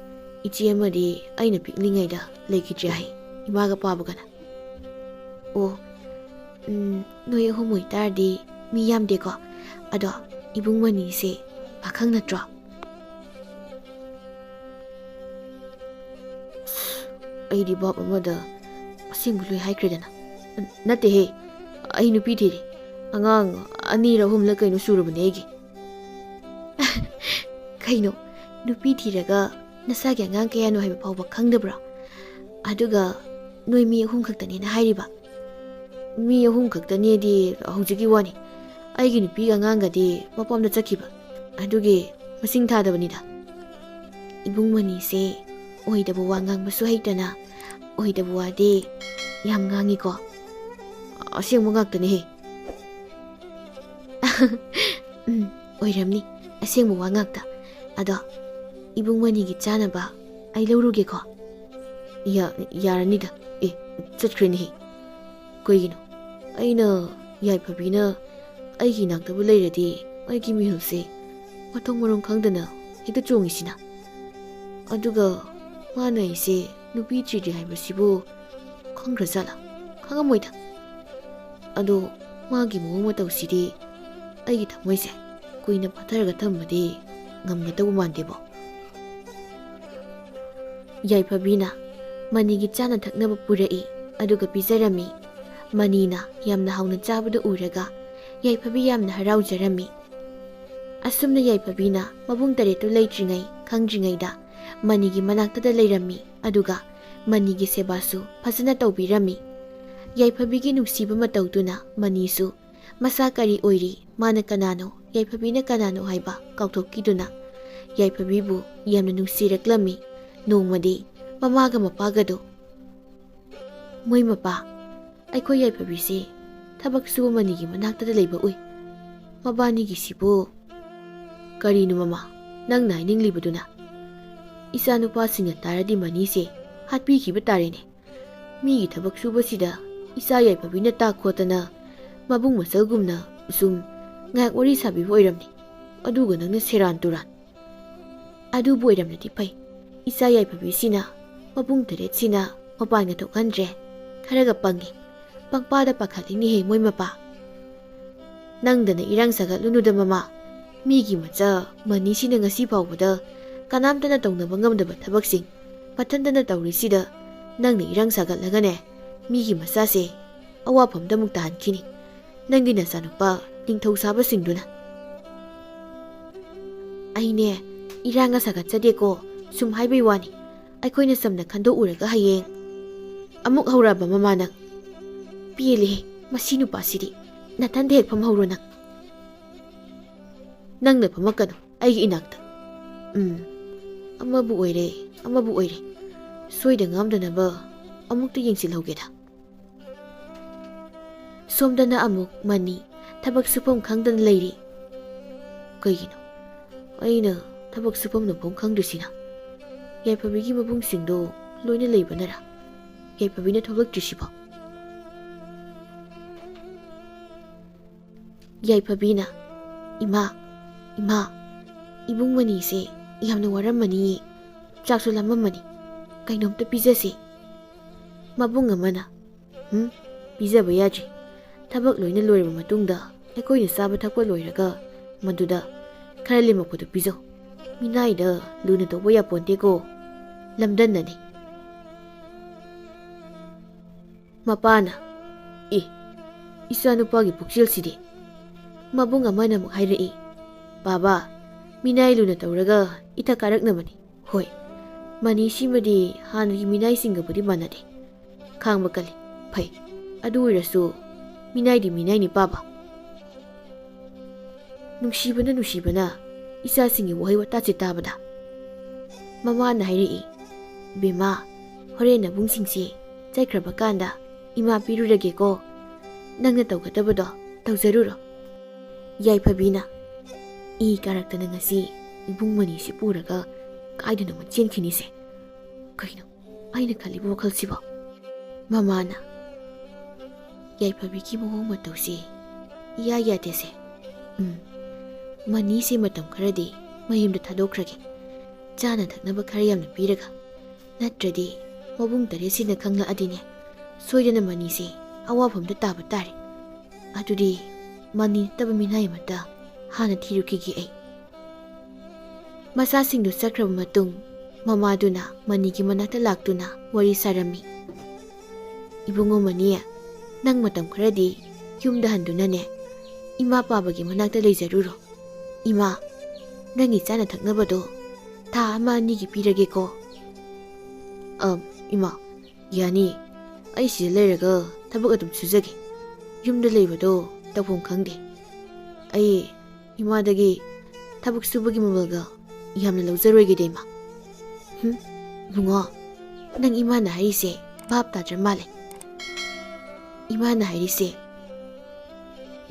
ꯏꯆꯦ ꯑꯃꯗꯤ ꯑꯩꯅ ꯄꯤꯛꯂꯤꯉꯩꯗ ꯂꯩꯈꯤꯗ꯭ꯔꯦ ꯍꯥꯏ, ꯏꯃꯥꯒ ꯄꯥꯕꯒꯅ. ꯑꯣ, ꯅꯣꯏ 3 ꯑꯣꯏꯇꯥꯔꯗꯤ ꯃꯤ ꯌꯥꯝꯗꯦꯀꯣ. ꯑꯗꯣ ꯏꯕꯨꯡ ꯃꯅꯤꯁꯦ ꯄꯥꯈꯪ ꯅꯠꯇ꯭ꯔꯣ? ꯑꯩꯗꯤ ꯕꯥꯞ ꯑꯃꯗ ꯑꯁꯦꯡꯕ ꯂꯣꯏ ꯍꯥꯏꯈ꯭ꯔꯦꯗꯅ. ꯅꯠꯇꯦꯍꯦ, ꯑꯩ ꯅꯨꯄꯤ ꯊꯤꯔꯦ. ꯑꯉꯥꯡ 2ꯔ 3ꯂ ꯀꯩꯅꯣ ꯁꯨꯔꯕꯅꯦ ꯑꯩꯒꯤ. ꯀꯩꯅꯣ, ꯅꯨꯄꯤ ꯊꯤꯔꯒ ꯅꯁꯥꯒꯤ ꯑꯉꯥꯡ ꯀꯌꯥꯅꯣ ꯍꯥꯏꯕ ꯐꯥꯎꯕ ꯈꯪꯗꯕ꯭ꯔꯣ? ꯑꯗꯨꯒ ꯅꯣꯏ ꯃꯤ 3 ꯈꯛꯇꯅꯦꯅ ꯍꯥꯏꯔꯤꯕ. ꯃꯤ 3 ꯈꯛꯇꯅꯦꯗꯤ ꯍꯧꯖꯤꯛꯀꯤ ꯋꯥꯅꯤ. ꯑꯩꯒꯤ ꯅꯨꯄꯤꯒ ꯑꯉꯥꯡꯒꯗꯤ ꯃꯄꯥꯝꯗ ꯆꯠꯈꯤꯕ. ꯑꯗꯨꯒꯤ ꯃꯁꯤꯡ ꯊꯥꯗꯕꯅꯤꯗ. ꯏꯕꯨꯡ ꯃꯅꯤꯁꯦ ꯑꯣꯏꯗꯕ ꯋꯥ ꯉꯥꯡꯕꯁꯨ ꯍꯩꯇꯅ ꯑꯣꯏꯗꯕ ꯋꯥꯗꯤ ꯌꯥꯝ ꯉꯥꯡꯉꯤꯀꯣ. ꯑꯁꯦꯡꯕ ꯉꯥꯛꯇꯅꯦꯍꯦ. ꯑꯣꯏꯔꯝꯅꯤ, ꯑꯁꯦꯡꯕ ꯋꯥ ꯉꯥꯛꯇ. ꯑꯗꯣ ꯏꯕꯨꯡ ꯃꯅꯤꯒꯤ ꯆꯥꯅꯕ ꯑꯩ ꯂꯧꯔꯨꯒꯦꯀꯣ. ꯌꯥꯔꯅꯤꯗ. ꯆꯠꯈ꯭ꯔꯦꯅꯦꯍꯦ. ꯀꯩꯒꯤꯅꯣ? ꯑꯩꯅ ꯌꯥꯏꯐꯕꯤꯅ ꯑꯩꯒꯤ ꯏꯅꯥꯛꯇꯕꯨ ꯂꯩꯔꯗꯤ ꯑꯩꯒꯤ ꯃꯤꯍꯨꯜꯁꯦ ꯃꯊꯣꯡ ꯃꯔꯝ ꯈꯪꯗꯅ ꯍꯦꯛꯇ ꯆꯣꯡꯉꯤꯁꯤꯅ. ꯑꯗꯨꯒ ꯃꯥꯅ ꯑꯩꯁꯦ ꯅꯨꯄꯤ ꯊꯤꯗ꯭ꯔꯤ ꯍꯥꯏꯕꯁꯤꯕꯨ ꯈꯪꯈ꯭ꯔꯖꯥꯠꯂꯥ? ꯈꯪꯉꯝꯃꯣꯏꯗ. ꯑꯗꯣ ꯃꯥꯒꯤ ꯃꯑꯣꯡ ꯃꯇꯧꯁꯤꯗꯤ ꯑꯩꯒꯤ ꯊꯃꯣꯏꯁꯦ ꯀꯨꯏꯅ ꯄꯥꯊꯔꯒ ꯊꯝꯕꯗꯤ ꯉꯝꯒꯗꯧꯕ ꯃꯥꯟꯗꯦꯕꯣ. ꯌꯥꯏꯐꯕꯤꯅ ꯃꯅꯤꯒꯤ ꯆꯥꯅ ꯊꯛꯅꯕ ꯄꯨꯔꯛꯏ, ꯑꯗꯨꯒ ꯄꯤꯖꯔꯝꯃꯤ. ꯃꯅꯤꯅ ꯌꯥꯝꯅ ꯍꯥꯎꯅ ꯆꯥꯕꯗꯨ ꯎꯔꯒ ꯌꯥꯏꯐꯕꯤ ꯌꯥꯝꯅ ꯍꯔꯥꯎꯖꯔꯝꯃꯤ. ꯑꯁꯨꯝꯅ ꯌꯥꯏꯐꯕꯤꯅ ꯃꯕꯨꯡ ꯇꯔꯦꯠꯇꯨ ꯂꯩꯇ꯭ꯔꯤꯉꯩ ꯈꯪꯗ꯭ꯔꯤꯉꯩꯗ ꯃꯅꯤꯒꯤ ꯃꯅꯥꯛꯇꯗ ꯂꯩꯔꯝꯃꯤ, ꯑꯗꯨꯒ ꯃꯅꯤꯒꯤ ꯁꯦꯕꯥꯁꯨ ꯐꯖꯅ ꯇꯧꯕꯤꯔꯝꯃꯤ. ꯌꯥꯏꯐꯕꯤꯒꯤ ꯅꯨꯡꯁꯤꯕ ꯃꯇꯧꯗꯨꯅ ꯃꯅꯤꯁꯨ ꯃꯁꯥ ꯀꯔꯤ ꯑꯣꯏꯔꯤ, ꯃꯥꯅ ꯀꯅꯥꯅꯣ, ꯌꯥꯏꯐꯕꯤꯅ ꯀꯅꯥꯅꯣ ꯍꯥꯏꯕ ꯀꯥꯎꯊꯣꯛꯈꯤꯗꯨꯅ ꯌꯥꯏꯐꯕꯤꯕꯨ ꯌꯥꯝꯅ ꯅꯨꯡꯁꯤꯔꯛꯂꯝꯃꯤ. ꯅꯣꯡꯃꯗꯤ ꯃꯃꯥꯒ ꯃꯄꯥꯒꯗꯣ, "ꯃꯣꯏ ꯃꯄꯥ, ꯑꯩꯈꯣꯏ ꯌꯥꯏꯐꯕꯤꯁꯦ ꯊꯕꯛ ꯁꯨꯕ ꯃꯅꯤꯒꯤ ꯃꯅꯥꯛꯇꯗ ꯂꯩꯕ ꯎꯏ. ꯃꯕꯥꯅꯤꯒꯤꯁꯤꯕꯨ..." "ꯀꯔꯤꯅꯣ ꯃꯃꯥ, ꯅꯪꯅ ꯍꯥꯏꯅꯤꯡꯂꯤꯕꯗꯨꯅ?" "ꯏꯆꯥꯅꯨꯄꯥꯁꯤꯡꯅ ꯇꯥꯔꯗꯤ ꯃꯅꯤꯁꯦ ꯍꯥꯠꯄꯤꯈꯤꯕ ꯇꯥꯔꯦꯅꯦ. ꯃꯤꯒꯤ ꯊꯕꯛ ꯁꯨꯕꯁꯤꯗ ꯏꯆꯥ ꯌꯥꯏꯐꯕꯤꯅ ꯇꯥꯛ ꯈꯣꯠꯇꯅ ꯃꯕꯨꯡ ꯃꯆꯜꯒꯨꯝꯅ ꯁꯨꯝ ꯉꯥꯏꯍꯥꯛ ꯋꯥꯔꯤ ꯁꯥꯕꯤꯕ ꯑꯣꯏꯔꯝꯅꯤ. ꯑꯗꯨꯒ ꯅꯪꯅ ꯁꯦꯔꯥꯟ ꯇꯨꯔꯥꯟ." "ꯑꯗꯨꯕꯨ ꯑꯣꯏꯔꯝꯂꯗꯤ ꯐꯩ. ꯏꯆꯥ ꯌꯥꯏꯐꯕꯤꯁꯤꯅ ꯃꯕꯨꯡ ꯇꯔꯦꯠꯁꯤꯅ ꯃꯄꯥꯟꯒ ꯊꯣꯛꯍꯟꯗ꯭ꯔꯦ. ꯈꯔꯒ ꯄꯪꯉꯤ. ꯄꯪꯄꯥꯗ ꯄꯥꯈꯠꯂꯤꯅꯤꯍꯦ ꯃꯣꯏ ꯃꯄꯥ." "ꯅꯪꯗꯅ ꯏꯔꯥꯡ ꯁꯥꯒꯠꯂꯨꯅꯨꯗ ꯃꯃꯥ. ꯃꯤꯒꯤ ꯃꯆꯥ ꯃꯅꯤꯁꯤꯅ ꯉꯁꯤ ꯐꯥꯎꯕꯗ ꯀꯅꯥꯝꯇꯅ ꯇꯧꯅꯕ ꯉꯝꯗꯕ ꯊꯕꯛꯁꯤꯡ ꯃꯊꯟꯇꯅ ꯇꯧꯔꯤꯁꯤꯗ ꯅꯪꯅ ꯏꯔꯥꯡ ꯁꯥꯒꯠꯂꯒꯅꯦ ꯃꯤꯒꯤ ꯃꯆꯥꯁꯦ ꯑꯋꯥꯐꯝꯗ ꯑꯃꯨꯛ ꯇꯥꯍꯟꯈꯤꯅꯤ. ꯅꯪꯒꯤ ꯅꯆꯥꯅꯨꯄꯥ ꯅꯤꯡꯊꯧ ꯁꯥꯕꯁꯤꯡꯗꯨꯅ." "ꯑꯩꯅꯦ ꯏꯔꯥꯡꯒ ꯁꯥꯒꯠꯆꯗꯦꯀꯣ, ꯁꯨꯝ ꯍꯥꯏꯕꯩ ꯋꯥꯅꯤ. ꯑꯩꯈꯣꯏꯅ ꯁꯝꯅ ꯈꯟꯗꯣꯛꯎꯔꯒ ꯍꯌꯦꯡ..." "ꯑꯃꯨꯛ ꯍꯧꯔꯛꯑꯕ ꯃꯃꯥ ꯅꯪ?" "ꯄꯦꯜꯂꯦꯍꯦ, ꯃꯁꯤ ꯅꯨꯄꯥꯁꯤꯗꯤ. ꯅꯊꯟꯗ ꯍꯦꯛ ꯐꯝꯍꯧꯔꯣ ꯅꯪ." "ꯅꯪꯅ ꯐꯝꯃꯛꯀꯅꯨ ꯑꯩꯒꯤ ꯏꯅꯥꯛꯇ." "ꯑꯃꯕꯨ ꯑꯣꯏꯔꯦ ꯑꯃꯕꯨ ꯑꯣꯏꯔꯦ, ꯁꯣꯏꯗ ꯉꯥꯝꯗꯅꯕ ꯑꯃꯨꯛꯇ ꯌꯦꯡꯁꯤꯜꯍꯧꯒꯦꯗ." ꯁꯣꯝꯗꯅ ꯑꯃꯨꯛ ꯃꯅꯤ ꯊꯕꯛ ꯁꯨꯐꯝ ꯈꯪꯗꯅ ꯂꯩꯔꯤ꯫ "ꯀꯩꯒꯤꯅꯣ ꯑꯩꯅ ꯊꯕꯛ ꯁꯨꯐꯝ ꯅꯣꯝꯐꯝ ꯈꯪꯗ꯭ꯔꯤꯁꯤꯅ? ꯌꯥꯏꯐꯕꯤꯒꯤ ꯃꯕꯨꯡꯁꯤꯡꯗꯣ ꯂꯣꯏꯅ ꯂꯩꯕꯅꯔꯥ ꯌꯥꯏꯐꯕꯤꯅ ꯊꯣꯛꯂꯛꯇ꯭ꯔꯤꯁꯤꯕꯣ?" ꯌꯥꯏꯐꯕꯤꯅ, "ꯏꯃꯥ, ꯏꯃꯥ, ꯏꯕꯨꯡ ꯃꯅꯤꯁꯦ ꯌꯥꯝꯅ ꯋꯥꯔꯝꯃꯅꯤꯌꯦ. ꯆꯥꯛꯁꯨ ꯂꯥꯝꯃꯝꯃꯅꯤ. ꯀꯩꯅꯣꯝꯇ ꯄꯤꯖꯁꯤ." ꯃꯕꯨꯡ ꯑꯃꯅ, "ꯄꯤꯖꯕ ꯌꯥꯗ꯭ꯔꯤ. ꯊꯕꯛ ꯂꯣꯏꯅ ꯂꯣꯏꯔꯕ ꯃꯇꯨꯡꯗ ꯑꯩꯈꯣꯏꯅ ꯆꯥꯕ ꯊꯛꯄ ꯂꯣꯏꯔꯒ ꯃꯗꯨꯗ ꯈꯔ ꯂꯦꯝꯃꯛꯄꯗꯨ ꯄꯤꯖꯧ. ꯃꯤꯅꯥꯏꯗ ꯂꯨꯅ ꯇꯧꯕ ꯌꯥꯄꯣꯟꯇꯦꯀꯣ, ꯂꯝꯗꯟꯅꯅꯤ." ꯃꯄꯥꯅ, "ꯏꯆꯥꯅꯨꯄꯥꯒꯤ ꯄꯨꯛꯆꯦꯜꯁꯤꯗꯤ..." ꯃꯕꯨꯡ ꯑꯃꯅ ꯑꯃꯨꯛ ꯍꯥꯏꯔꯛꯏ, "ꯕꯥꯕꯥ, ꯃꯤꯅꯥꯏ ꯂꯨꯅ ꯇꯧꯔꯒ ꯏꯊꯛ ꯀꯥꯔꯛꯅꯕꯅꯤ. ꯍꯣꯏ, ꯃꯅꯤꯁꯤꯃꯗꯤ ꯍꯥꯟꯅꯒꯤ ꯃꯤꯅꯥꯏꯁꯤꯡꯒꯕꯨꯗꯤ ꯃꯥꯟꯅꯗꯦ. ꯈꯥꯡꯕ ꯀꯜꯂꯤ, ꯐꯩ. ꯑꯗꯨ ꯑꯣꯏꯔꯁꯨ ꯃꯤꯅꯥꯏꯗꯤ ꯃꯤꯅꯥꯏꯅꯤ ꯄꯥꯕ." ꯅꯨꯡꯁꯤꯕꯅ ꯅꯨꯡꯁꯤꯕꯅ ꯏꯆꯥꯁꯤꯡꯒꯤ ꯋꯥꯍꯩ ꯋꯥꯇꯥꯁꯦ ꯇꯥꯕꯗ ꯃꯃꯥꯅ ꯍꯥꯏꯔꯛꯏ, "ꯕꯦꯝꯃꯥ, ꯍꯣꯔꯦꯟ ꯅꯕꯨꯡꯁꯤꯡꯁꯦ ꯆꯠꯈ꯭ꯔꯕ ꯀꯥꯟꯗ ꯏꯃꯥ ꯄꯤꯔꯨꯔꯒꯦꯀꯣ. ꯅꯪꯅ ꯇꯧꯒꯗꯕꯗꯣ ꯇꯧꯖꯔꯨꯔꯣ." ꯌꯥꯏꯐꯕꯤꯅ, "ꯏ ꯀꯥꯔꯛꯇꯅ ꯉꯁꯤ ꯏꯕꯨꯡ ꯃꯅꯤꯁꯤ ꯄꯨꯔꯒ ꯀꯥꯏꯗꯅꯣꯃ ꯆꯦꯟꯈꯤꯅꯤꯁꯦ. ꯀꯩꯅꯣ ꯑꯩꯅ ꯈꯜꯂꯤꯕ ꯋꯥꯈꯜꯁꯤꯕꯣ?" ꯃꯃꯥꯅ, "ꯌꯥꯏꯐꯕꯤꯒꯤ ꯃꯑꯣꯡ ꯃꯇꯧꯁꯤ ꯏꯌꯥ ꯌꯥꯗꯦꯁꯦ. ꯃꯅꯤꯁꯦ ꯃꯇꯝ ꯈꯔꯗꯤ ꯃꯌꯨꯝꯗ ꯊꯥꯗꯣꯛꯈ꯭ꯔꯒꯦ, ꯆꯥꯅ ꯊꯛꯅꯕ ꯈꯔ ꯌꯥꯝꯅ ꯄꯤꯔꯒ. ꯅꯠꯇ꯭ꯔꯗꯤ ꯃꯕꯨꯡ ꯇꯔꯦꯠꯁꯤꯅ ꯈꯪꯂꯛꯑꯗꯤꯅꯦ, ꯁꯣꯏꯗꯅ ꯃꯅꯤꯁꯦ ꯑꯋꯥꯐꯝꯗ ꯇꯥꯕ ꯇꯥꯔꯦ. ꯑꯗꯨꯗꯤ ꯃꯅꯤ ꯅꯠꯇꯕ ꯃꯤꯅꯥꯏ ꯑꯃꯠꯇ ꯍꯥꯟꯅ ꯊꯤꯔꯨꯈꯤꯒꯦ ꯑꯩ." ꯃꯆꯥꯁꯤꯡꯗꯨ ꯆꯠꯈ꯭ꯔꯕ ꯃꯇꯨꯡ ꯃꯃꯥꯗꯨꯅ ꯃꯅꯤꯒꯤ ꯃꯅꯥꯛꯇ ꯂꯥꯛꯇꯨꯅ ꯋꯥꯔꯤ ꯁꯥꯔꯝꯃꯤ. "ꯏꯕꯨꯡꯉꯣ ꯃꯅꯤ, ꯅꯪ ꯃꯇꯝ ꯈꯔꯗꯤ ꯌꯨꯝꯗ ꯍꯟꯗꯨꯅꯅꯦ ꯏꯃꯥ ꯄꯥꯕꯒꯤ ꯃꯅꯥꯛꯇ ꯂꯩꯖꯔꯨꯔꯣ. ꯏꯃꯥ, ꯅꯪꯒꯤ ꯆꯥꯅ ꯊꯛꯅꯕꯗꯣ ꯊꯥ 1-2ꯒꯤ ꯄꯤꯔꯒꯦꯀꯣ." "ꯏꯃꯥ, ꯌꯥꯅꯤ. ꯑꯩ ꯁꯤꯗ ꯂꯩꯔꯒ ꯊꯕꯛ ꯑꯗꯨꯝ ꯁꯨꯖꯒꯦ. ꯌꯨꯝꯗ ꯂꯩꯕꯗꯣ ꯇꯧꯐꯝ ꯈꯪꯗꯦ. ꯑꯩ ꯏꯃꯥꯗꯒꯤ ꯊꯕꯛ ꯁꯨꯕꯒꯤ ꯃꯃꯜꯒ ꯌꯥꯝꯅ ꯂꯧꯖꯔꯣꯏꯒꯦꯗ ꯏꯃꯥ." Bungo, nang imana harise bab tadra male. Imana harise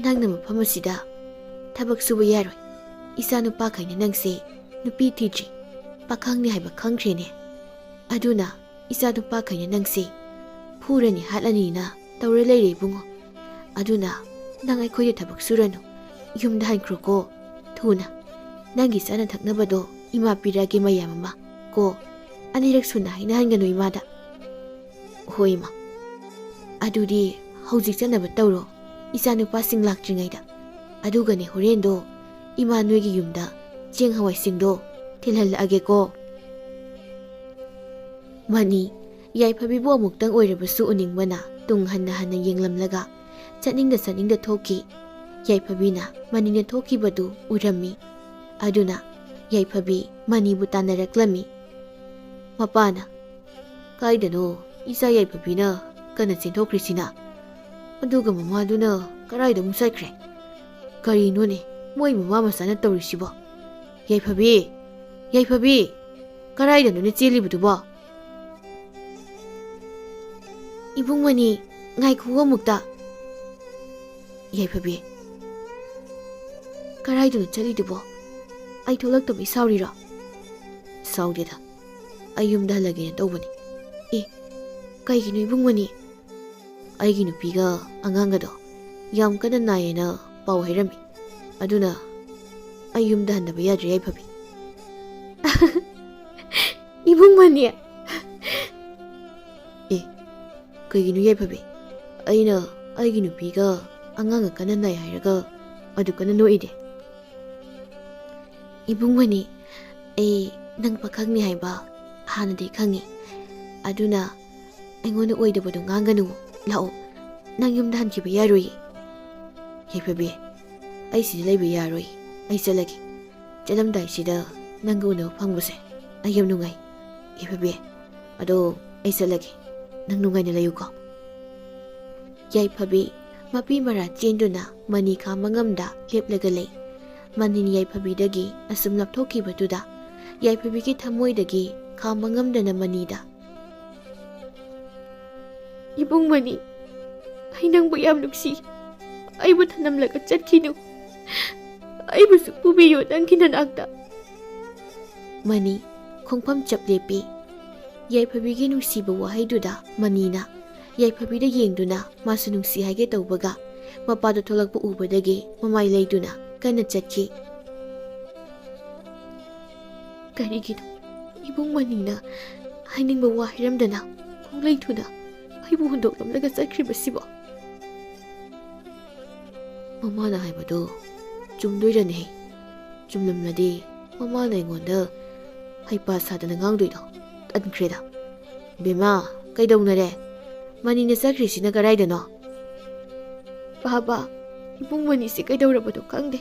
nang na mafam asida tabak suba yaroi. Isa nupa kaina nangse nupi thidri pakhang ni haiba khangkhrene. Aduna isa nupa kaina nangse phurani halani na tawre leire bungo. Aduna nang aikoide tabak surano yumda hankro ko thuna nangi sana thaknabado ima pirage mayamama ko anirak suna hina hangano imada. Hoi ma. Adudi hauzik chanaba tawro isa nupa sing lakdringaida. Adugane horendo ima noigi yumda cheng hawai singdo thilhalage ko. Mani yaiphabibu amuktang oirabasu uningmana tung hanna hanna yenglamlaga chatningda saningda thoki. Yaiphabina manina thokibadu urami. Aduna yaiphabi manibu tanaraklami. Mapana kaidano isa yaiphabina kana chenthokrisina. Aduga mamaduna karaida musaikre. Karino ne moi mama masana tawrisibo. Yaiphabi karaida no ne chelibudubo. Ibung mani ngai khuga mukta. Yaiphabi karaida no chalidubo. Ai tholaktabi saurira. Saudeda ayumda halage tawbani. Kaigino ibung mani aigi nupiga angangado yam kana nayena pau hairami. Aduna ayumda handaba yadri yaiphabi. Ibung mani kaigino yaiphabi aina aigi nupiga anganga kana nay hairaga adu kana noide. Ibung mani nang pakhangni haiba hanade khangi. Aduna aingona oidabado nganganu lao nang yumda hankiba yaroi. Yaiphabi ai sida laiba yaroi. Ai chalagi chalamdai sida nanga una phangbase ai yam nungai. Yaiphabi ado ai chalagi nang nungai na layuko. Yaiphabi mapi mara chenduna mani kha mangamda leplaga lei. Manini yaiphabi dagi asum lapthoki batuda yaiphabi ki thamoi dagi kha mangamdana manida. Ibung mani ai nangbu yam nuksi. Ai bu thanamlaga chatkinu. Ai bu su pubiyo nangki nanakta. Mani khongpham chap lepi. Yaiphabi gi nusiba wahaiduda manina yaiphabida yengduna masu nungsi haige tawbaga mapado tholakpa ubadagi mamai leiduna kana chatki. Karigino ibung manina hainingba wahiramdana khongleithuna aibu hundoklamlaga chakribasibo. Mamana haibado chumdoirane. Chumlamladi mamana ingonda haipa sadana ngangdoido ankreda. Bema kaidaunare manina sakrisina karaidano. Baba ibung mani si kaidaurabado kangde.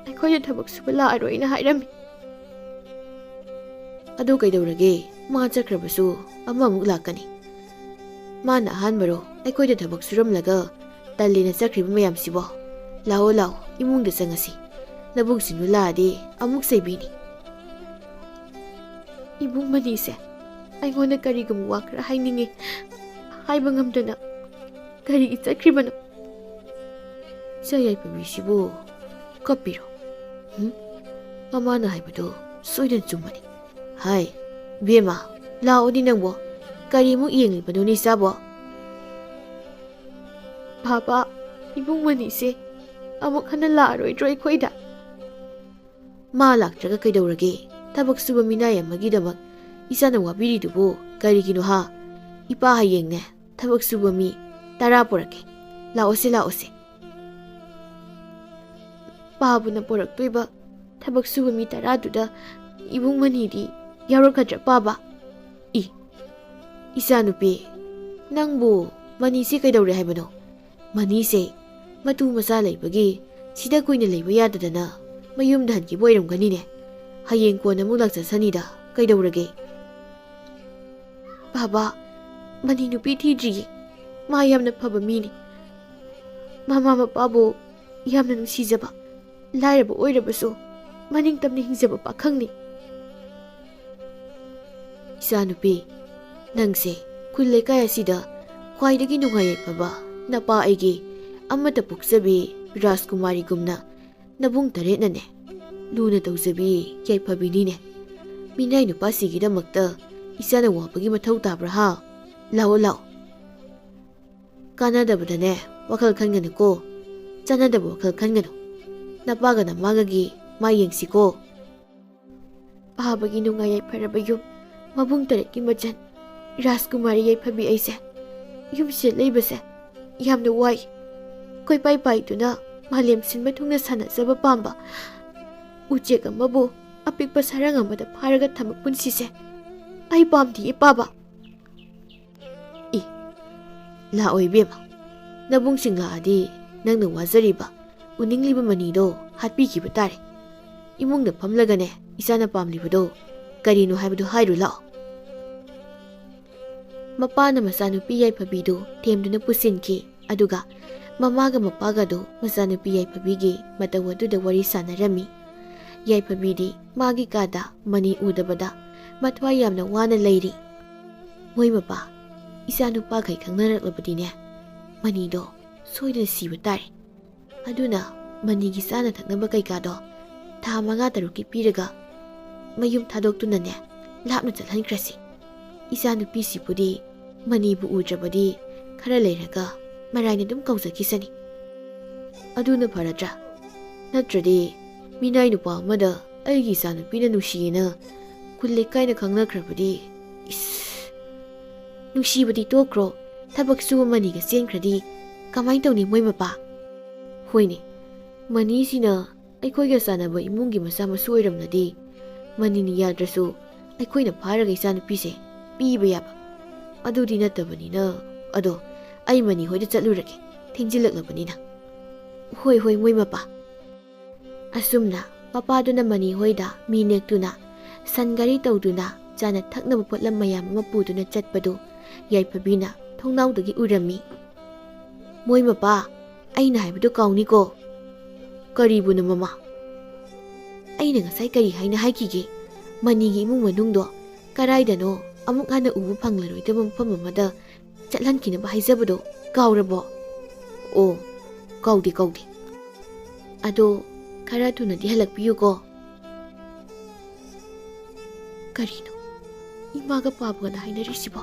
Aikoya thabak suba laaroina hairami. Ado kaidaurage ma chakrabasu amamuk lakani. Mana ahanbaro aikoida thabak suramlaga tallina chakriba mayamsibo. Lao imungda changasi. Labuk sinu laadi amuk saibini. Ibung mani se aingona karigam wakra hainingi haiba ngamdana karigi chakribano. Yaiphabisibo kapiro. Mamana haibado soidan chumani. Hai bema laodi nangbo karimu yenglibano ni sabo. Baba ibung mani se amuk hana laaroidro aikoida. Ma laktraga kaidaurage tabak suba minay amagidamak isana wabiridubo karigino ha. Ipa hayengne tabak suba mi tara porake. Laose. Babu na poraktoiba tabak suba mi taraduda ibung manidi yaurokadra baba. Isa nupi nangbu mani se kaidaure haibano. Mani se matu masa laibagi sida kuina laiba yadadana mayumda hanki boiramganine. Hayeng kona muk lakchasanida kaidaurage. Baba mani nupi thidri ma yamna phaba mini. Mama mapabu yamna nungsijaba lairaba oirabasu maning tamni hingjaba pakhangni. Ichanupi, nangse khul lekai asida khwaidagi nungai yaiphaba napa aigi amata puksabi Rajkumari gumna nabung tare nane luna tawzabi yaiphabinine minai nupasigidamakta isana wapagi mathau tabra ha lao lao kanadabadane wakhal khangana ko chanadaba wakhal khangana napaga namagagi mayengsiko pahabagi nungai yaipharaba yum mabung tare ki majan Rajkumari yaiphabi aise yumse leibase yamna wai koi pai pai tuna malem sinba thungna sanazaba pamba ujek amabu apikpa sarang amada pharaga thamak punsise ai pamdi paba I la oibema nabung singa adi nangna wazariba uningliba manido hatpi ki batare imungna phamlagane isana pamlibodo karino haibado hairu lao mapana masanupi yaiphabidu themduna pusinki aduga mamaga mapagado masanupi yaiphabigi mataw aduda wari sanarami yaiphabidi magi kada mani udabada mathwa yamna wana leiri moi mapa isanupa kai khangnaраklabadine manido soidana siba tare aduna manigi sana thaknaba kai kado tha manga taruki piraga mayum thadoktunane lapna chalhankrasi isanupi sipudi manibu udrabadi khara leiraga maraina dum kauzakisani aduna faratra natradi minai nupa amada aigi sanupina nushiyena kulle kaina khangnakrabadi nushibadi tokro thabak su maniga senkradi kamai tawni moi mapa hoine mani sina aikhoiga sanaba imungi masa masu oiramnadi manini yadrasu aikoina pharaga isanupise piba yaba adudi natabanina ado ai mani hoida chatlurake thingjilaklabanina hoi hoi moi mapa asumna papaduna mani hoida minektuna sangari tawduna chana thaknaba potlam mayam mapuduna chatpadu yaiphabina thongnaudagi urami moi mapa aina haibadu kauni ko karibuna mama aina ngasai kari haina haikige manigi imung manungdo karaidano amuk hana ubu phanglaroidaba mafam amada chatlankinaba haijabado kaurabo o kaudi ado khara thunadi halakpiyu ko karino imaga pabagana hainarisibo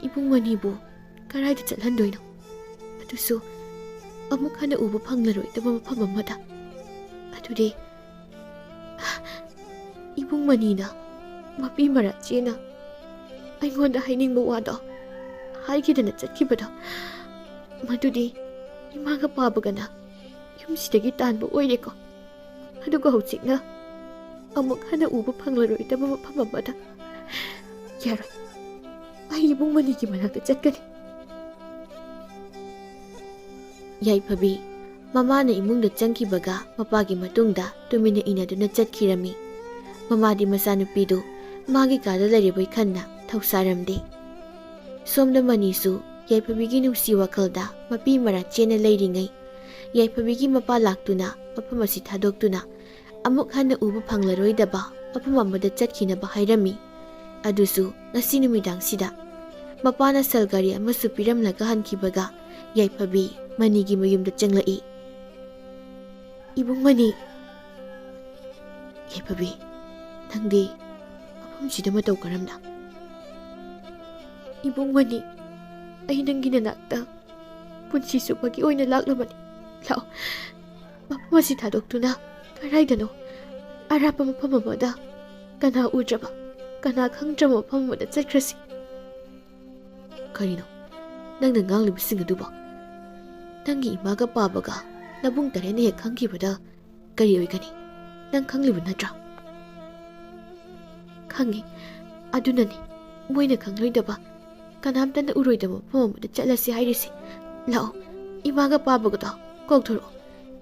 ibung manibu karaida chatlandoino adusu amuk hana ubu phanglaroidaba mafam amada adudi ibung manina mapi mara chena aingonda hainingba wado haigidana chatkibado madudi imaga pabagana yumsidagi tanba oireko aduga hauchikna amuk hana uba phanglaroidaba mafam amada yaroi ai ibung manigi manakta chatkani yaiphabi mamana imungda changkibaga mapagi matungda tumina inaduna chatkirami mamadi masanupidu magi kada laribai khanna thausaramde somda manisu yaiphabigi nusi wakhalda mapi mara chena leiringai yaiphabigi mapa laktuna mafam asi thadoktuna amuk hana uba phanglaroidaba mafam amada chatkinaba hairami adusu ngasi numidang sida mapana salgari amasu piramlaga hankibaga yaiphabi manigi mayumda changlai ibung mani yaiphabi nangdi mafam sida matau karamda ibung mani ai nangi nanakta punsi supagi oina laklabani lao mafam asi thadoktuna karaidano arapa mafam amada kana udraba kana khangdraba mafam amada chatkrasi karino nangna nganglibising aduba nangi imaga pabaga nabung tarena hek khangkibada kari oigani nang khangliba natra khangi adunani moina khangloidaba kanamtana uroidaba mafam amada chatlasi hairisi lao imaga pabaga kokthoro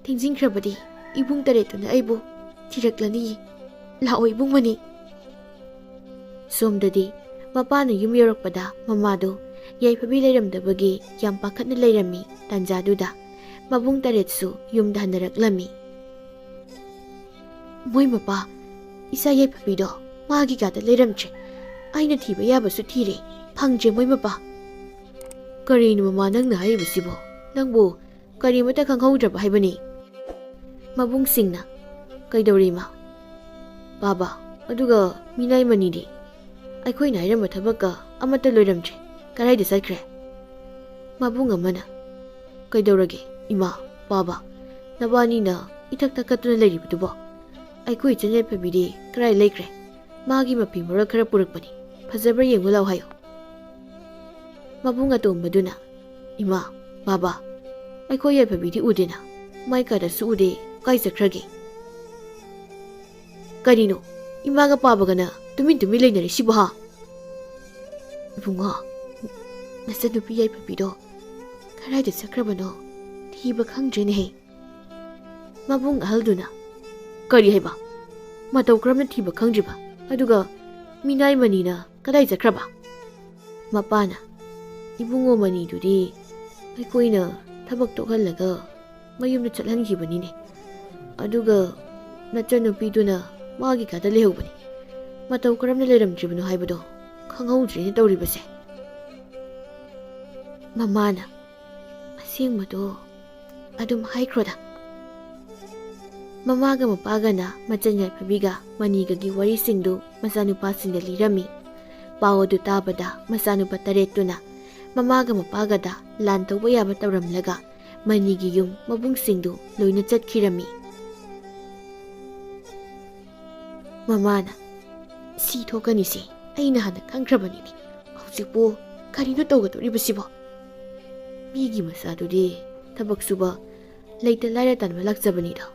thingjingkrabadi ibung taretuna aibu thiraklani lao ibung mani somdadi mapana yum yorakpada mamado yaiphabi leiramdabagi yam pakhatna leirami tanjaduda mabung taretsu yumda hanaraklami moi mapa isa yaiphabido magi gada leiramche ꯑꯩꯅ ꯊꯤꯕ ꯌꯥꯕꯁꯨ ꯊꯤꯔꯦ, ꯐꯪꯗ꯭ꯔꯦ ꯃꯣꯏ ꯃꯄꯥ. ꯀꯔꯤꯅꯣ ꯃꯃꯥ ꯅꯪꯅ ꯍꯥꯏꯔꯤꯕꯁꯤꯕꯣ? ꯅꯪꯕꯨ ꯀꯔꯤꯃꯠꯇ ꯈꯪꯍꯧꯗ꯭ꯔꯕ ꯍꯥꯏꯕꯅꯤ? ꯃꯕꯨꯡꯁꯤꯡꯅ ꯀꯩꯗꯧꯔꯤ ꯏꯃꯥ? ꯕꯥꯕꯥ, ꯑꯗꯨꯒ ꯃꯤꯅꯥꯏ ꯃꯅꯤꯗꯤ? ꯑꯩꯈꯣꯏꯅ ꯍꯥꯏꯔꯝꯕ ꯊꯕꯛꯀ ꯑꯃꯠꯇ ꯂꯣꯏꯔꯝꯗ꯭ꯔꯦ. ꯀꯔꯥꯏꯗ ꯆꯠꯈ꯭ꯔꯦ? ꯃꯕꯨꯡ ꯑꯃꯅ ꯀꯩꯗꯧꯔꯒꯦ ꯏꯃꯥ, ꯕꯥꯕꯥ, ꯅꯕꯥꯅꯤꯅ ꯏꯊꯛ ꯊꯛꯀꯠꯇꯨꯅ ꯂꯩꯔꯤꯕꯗꯨꯕꯣ? ꯑꯩꯈꯣꯏ ꯏꯆꯟ ꯌꯥꯏꯐꯕꯤꯗꯤ ꯀꯔꯥꯏ ꯂꯩꯈ꯭ꯔꯦ? ꯃꯥꯒꯤ ꯃꯐꯤ ꯃꯔꯣꯜ ꯈꯔ ꯄꯨꯔꯛꯄꯅꯤ, ꯐꯖꯕ꯭ꯔꯥ ꯌꯦꯡꯕ ꯂꯥꯎ ꯍꯥꯏꯌꯣ. ꯃꯕꯨꯡ ꯑꯇꯣꯝꯕꯗꯨꯅ ꯏꯃꯥ, ꯕꯥꯕꯥ, ꯑꯩꯈꯣꯏ ꯌꯥꯏꯐꯕꯤꯗꯤ ꯎꯗꯦꯅ, ꯃꯥꯏ ꯀꯥꯗꯁꯨ ꯎꯗꯦ, ꯀꯥꯏ ꯆꯠꯈ꯭ꯔꯒꯦ? ꯀꯔꯤꯅꯣ ꯏꯃꯥꯒ ꯄꯥꯕꯒꯅ ꯇꯨꯃꯤꯟ ꯂꯩꯅꯔꯤꯁꯤꯕꯣ ꯍꯥ? ꯏꯕꯨꯡꯉꯣ, ꯅꯆꯟꯅꯨꯄꯤ ꯌꯥꯏꯐꯕꯤꯗꯣ ꯀꯔꯥꯏꯗ ꯆꯠꯈ꯭ꯔꯕꯅꯣ ꯊꯤꯕ ꯈꯪꯗ꯭ꯔꯦꯅꯦꯍꯦ. ꯃꯕꯨꯡ ꯑꯍꯜꯗꯨꯅ ꯀꯔꯤ ꯍꯥꯏꯕ? ꯃꯇꯧ ꯀꯔꯝꯅ ꯊꯤꯕ ꯈꯪꯗ꯭ꯔꯤꯕ? ꯑꯗꯨꯒ ꯃꯤꯅꯥꯏ ꯃꯅꯤꯅ ꯀꯗꯥꯏ ꯆꯠꯈ꯭ꯔꯕ? ꯃꯄꯥꯅ ꯏꯕꯨꯡꯉꯣ ꯃꯅꯤꯗꯨꯗꯤ ꯑꯩꯈꯣꯏꯅ ꯊꯕꯛ ꯇꯣꯛꯍꯜꯂꯒ ꯃꯌꯨꯝꯗ ꯆꯠꯍꯟꯈꯤꯕꯅꯤꯅꯦ. ꯑꯗꯨꯒ ꯅꯆꯟꯅꯨꯄꯤꯗꯨꯅ ꯃꯥꯒꯤ ꯀꯥꯗ ꯂꯩꯍꯧꯕꯅꯤ. ꯃꯇꯧ ꯀꯔꯝꯅ ꯂꯩꯔꯝꯗ꯭ꯔꯤꯕꯅꯣ ꯍꯥꯏꯕꯗꯣ ꯈꯪꯍꯧꯗ꯭ꯔꯦꯅꯦ ꯇꯧꯔꯤꯕꯁꯦ. ꯃꯃꯥꯅ ꯑꯁꯦꯡꯕꯗꯣ ꯑꯗꯨꯝ ꯍꯥꯏꯈ꯭ꯔꯣꯗ. ꯃꯃꯥꯒ ꯃꯄꯥꯒꯅ ꯃꯆꯟ ꯌꯥꯏꯐꯕꯤꯒ ꯃꯅꯤꯒꯒꯤ ꯋꯥꯔꯤꯁꯤꯡꯗꯨ ꯃꯆꯥꯅꯨꯄꯥꯁꯤꯡꯗ ꯂꯤꯔꯝꯃꯤ. ꯄꯥꯎ ꯑꯗꯨ ꯇꯥꯕꯗ ꯃꯆꯥꯅꯨꯄꯥ 8ꯇꯨꯅ ꯃꯃꯥꯒ ꯃꯄꯥꯒꯗ ꯂꯥꯟ ꯇꯧꯕ ꯌꯥꯕ ꯇꯧꯔꯝꯂꯒ ꯃꯅꯤꯒꯤ ꯌꯨꯝ ꯃꯕꯨꯡꯁꯤꯡꯗꯨ ꯂꯣꯏꯅ ꯆꯠꯈꯤꯔꯝꯃꯤ. ꯃꯃꯥꯅ ꯁꯤ ꯊꯣꯛꯀꯅꯤꯁꯤ ꯑꯩꯅ ꯍꯥꯟꯅ ꯈꯪꯈ꯭ꯔꯕꯅꯤꯅꯦ. ꯍꯧꯖꯤꯛꯄꯨ ꯀꯔꯤꯅꯣ ꯇꯧꯒꯗꯧꯔꯤꯕꯁꯤꯕꯣ? ꯃꯤꯒꯤ ꯃꯆꯥꯗꯨꯗꯤ ꯊꯕꯛ ꯁꯨꯕ ꯂꯩꯇ ꯂꯥꯏꯔ ꯇꯥꯟꯕ ꯂꯥꯛꯆꯕꯅꯤꯗꯣ.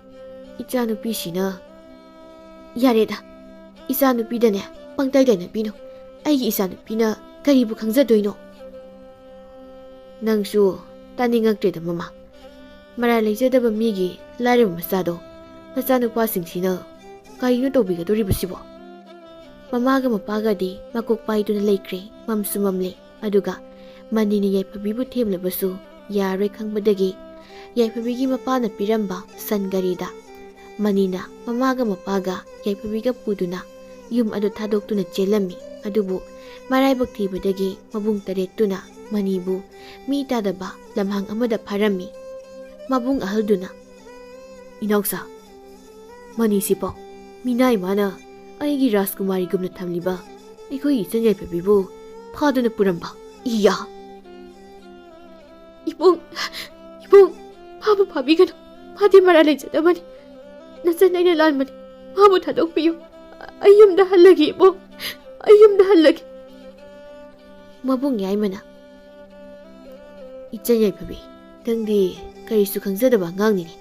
ꯏꯆꯥꯅꯨꯄꯤꯁꯤꯅ ꯌꯥꯔꯦꯗ, ꯏꯆꯥꯅꯨꯄꯤꯗꯅꯦ ꯄꯪꯇꯥꯏ ꯇꯥꯏꯅꯕꯤꯅꯨ. ꯑꯩꯒꯤ ꯏꯆꯥꯅꯨꯄꯤꯅ ꯀꯔꯤꯕꯨ ꯈꯪꯖꯗꯣꯏꯅꯣ? ꯅꯪꯁꯨ ꯇꯥꯅꯤꯡꯉꯛꯇ꯭ꯔꯦꯗ ꯃꯃꯥ. ꯃꯔꯥꯏ ꯂꯩꯖꯗꯕ ꯃꯤꯒꯤ ꯂꯥꯏꯔꯕ ꯃꯆꯥꯗꯣ ꯅꯆꯥꯅꯨꯄꯥꯁꯤꯡꯁꯤꯅ ꯀꯔꯤꯅꯣ ꯇꯧꯕꯤꯒꯗꯧꯔꯤꯕꯁꯤꯕꯣ? ꯃꯃꯥꯒ ꯃꯄꯥꯒꯗꯤ ꯃꯀꯣꯛ ꯄꯥꯏꯗꯨꯅ ꯂꯩꯈ꯭ꯔꯦ. ꯃꯝꯁꯨ ꯃꯝꯂꯦ. ꯑꯗꯨꯒ ꯃꯅꯤꯅ ꯌꯥꯏꯐꯕꯤꯕꯨ ꯊꯦꯝꯂꯕꯁꯨ ꯌꯥꯔꯣꯏ ꯈꯪꯕꯗꯒꯤ ꯌꯥꯏꯐꯕꯤꯒꯤ ꯃꯄꯥꯅ ꯄꯤꯔꯝꯕ ꯁꯟ ꯒꯥꯔꯤꯗ ꯃꯅꯤꯅ ꯃꯃꯥꯒ ꯃꯄꯥꯒ ꯌꯥꯏꯐꯕꯤꯒ ꯄꯨꯗꯨꯅ ꯌꯨꯝ ꯑꯗꯨ ꯊꯥꯗꯣꯛꯇꯨꯅ ꯆꯦꯜꯂꯝꯃꯤ. ꯑꯗꯨꯕꯨ ꯃꯔꯥꯏꯕꯛ ꯊꯤꯕꯗꯒꯤ ꯃꯕꯨꯡ 8ꯇꯨꯅ ꯃꯅꯤꯕꯨ ꯃꯤ ꯇꯥꯗꯕ ꯂꯝꯍꯥꯡ ꯑꯃꯗ ꯐꯥꯔꯝꯃꯤ. ꯃꯕꯨꯡ ꯑꯍꯜꯗꯨꯅ ꯏꯅꯥꯎꯆꯥ, ꯃꯅꯤꯁꯤꯐꯥꯎ ꯃꯤꯅꯥꯏ ꯃꯥꯅ ꯑꯩꯒꯤ ꯔꯥꯖꯀꯨꯃꯥꯔꯤꯒꯨꯝꯅ ꯊꯝꯂꯤꯕ ꯑꯩꯈꯣꯏꯒꯤ ꯏꯆꯟ ꯌꯥꯏꯐꯕꯤꯕꯨ ꯐꯥꯗꯨꯅ ꯄꯨꯔꯝꯕ. 이야! 이봉, 바보 바비가노. 마디 말아내자다 마니. 나짠나이나 란마니. 마부 다독비요. 아이염다 할라기 이봉. 아이염다 할라기. 마봉 야이마나. 이짠 야이파비. 당디 가리수 강자다바 강니니.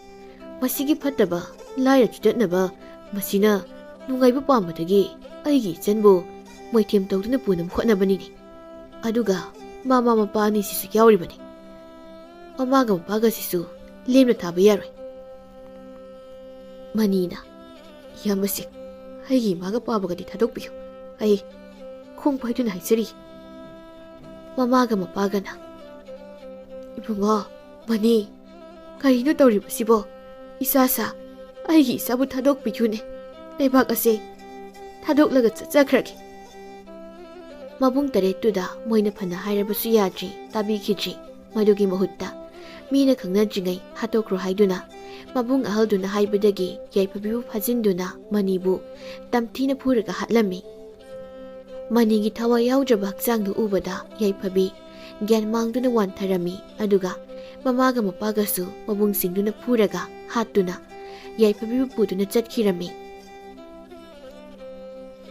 마시기 팠다바 라이라 주dat나바 마시나 누가이바 빰바다기 아이기 이짠보 모이팀 떠우드나 부남 헛나바니니. 아두가 마마 마빠 아니시수 야오리바니. ꯃꯃꯥꯒ ꯃꯄꯥꯒꯁꯤꯁꯨ ꯂꯦꯝꯅ ꯊꯥꯕ ꯌꯥꯔꯣꯏ. ꯃꯅꯤꯅ ꯏꯌꯥꯝꯕꯁꯤꯡ, ꯑꯩꯒꯤ ꯏꯃꯥꯒ ꯄꯥꯕꯒꯗꯤ ꯊꯥꯗꯣꯛꯄꯤꯌꯨ. ꯑꯩ ꯈꯣꯡ ꯄꯥꯏꯗꯨꯅ ꯍꯥꯏꯖꯔꯤ. ꯃꯃꯥꯒ ꯃꯄꯥꯒꯅ 이봉아, 머니, ꯀꯔꯤꯅꯣ ꯇꯧꯔꯤꯕꯁꯤꯕꯣ? 이사사, ꯑꯩꯒꯤ 이사부 타독비유네. ꯂꯩꯕꯥꯛ ꯑꯁꯦ ꯊꯥꯗꯣꯛꯂꯒ ꯆꯠꯆꯈ꯭ꯔꯒꯦ. ꯃꯕꯨꯡ 8ꯇꯨꯗ ꯃꯣꯏꯅ ꯐꯅ ꯍꯥꯏꯔꯕꯁꯨ ꯌꯥꯗ꯭ꯔꯤ, ꯇꯥꯕꯤꯈꯤꯗ꯭ꯔꯤ. ꯃꯗꯨꯒꯤ ꯃꯍꯨꯠꯇ ꯃꯤꯅ ꯈꯪꯅꯗ꯭ꯔꯤꯉꯩ ꯍꯥꯠꯇꯣꯛꯈ꯭ꯔꯣ ꯍꯥꯏꯗꯨꯅ ꯃꯕꯨꯡ ꯑꯍꯜꯗꯨꯅ ꯍꯥꯏꯕꯗꯒꯤ ꯌꯥꯏꯐꯕꯤꯕꯨ ꯐꯥꯖꯤꯟꯗꯨꯅ ꯃꯅꯤꯕꯨ ꯇꯝꯊꯤꯅ ꯐꯨꯔꯒ ꯍꯥꯠꯂꯝꯃꯤ. ꯃꯅꯤꯒꯤ ꯊꯋꯥꯏ ꯌꯥꯎꯗ꯭ꯔꯕ ꯍꯛꯆꯥꯡꯗꯨ ꯎꯕꯗ ꯌꯥꯏꯐꯕꯤ ꯒ꯭ꯌꯥꯟ ꯃꯥꯡꯗꯨꯅ ꯋꯥꯟꯊꯔꯝꯃꯤ. ꯑꯗꯨꯒ ꯃꯃꯥꯒ ꯃꯄꯥꯒꯁꯨ ꯃꯕꯨꯡꯁꯤꯡꯗꯨꯅ ꯐꯨꯔꯒ ꯍꯥꯠꯇꯨꯅ ꯌꯥꯏꯐꯕꯤꯕꯨ ꯄꯨꯗꯨꯅ ꯆꯠꯈꯤꯔꯝꯃꯤ.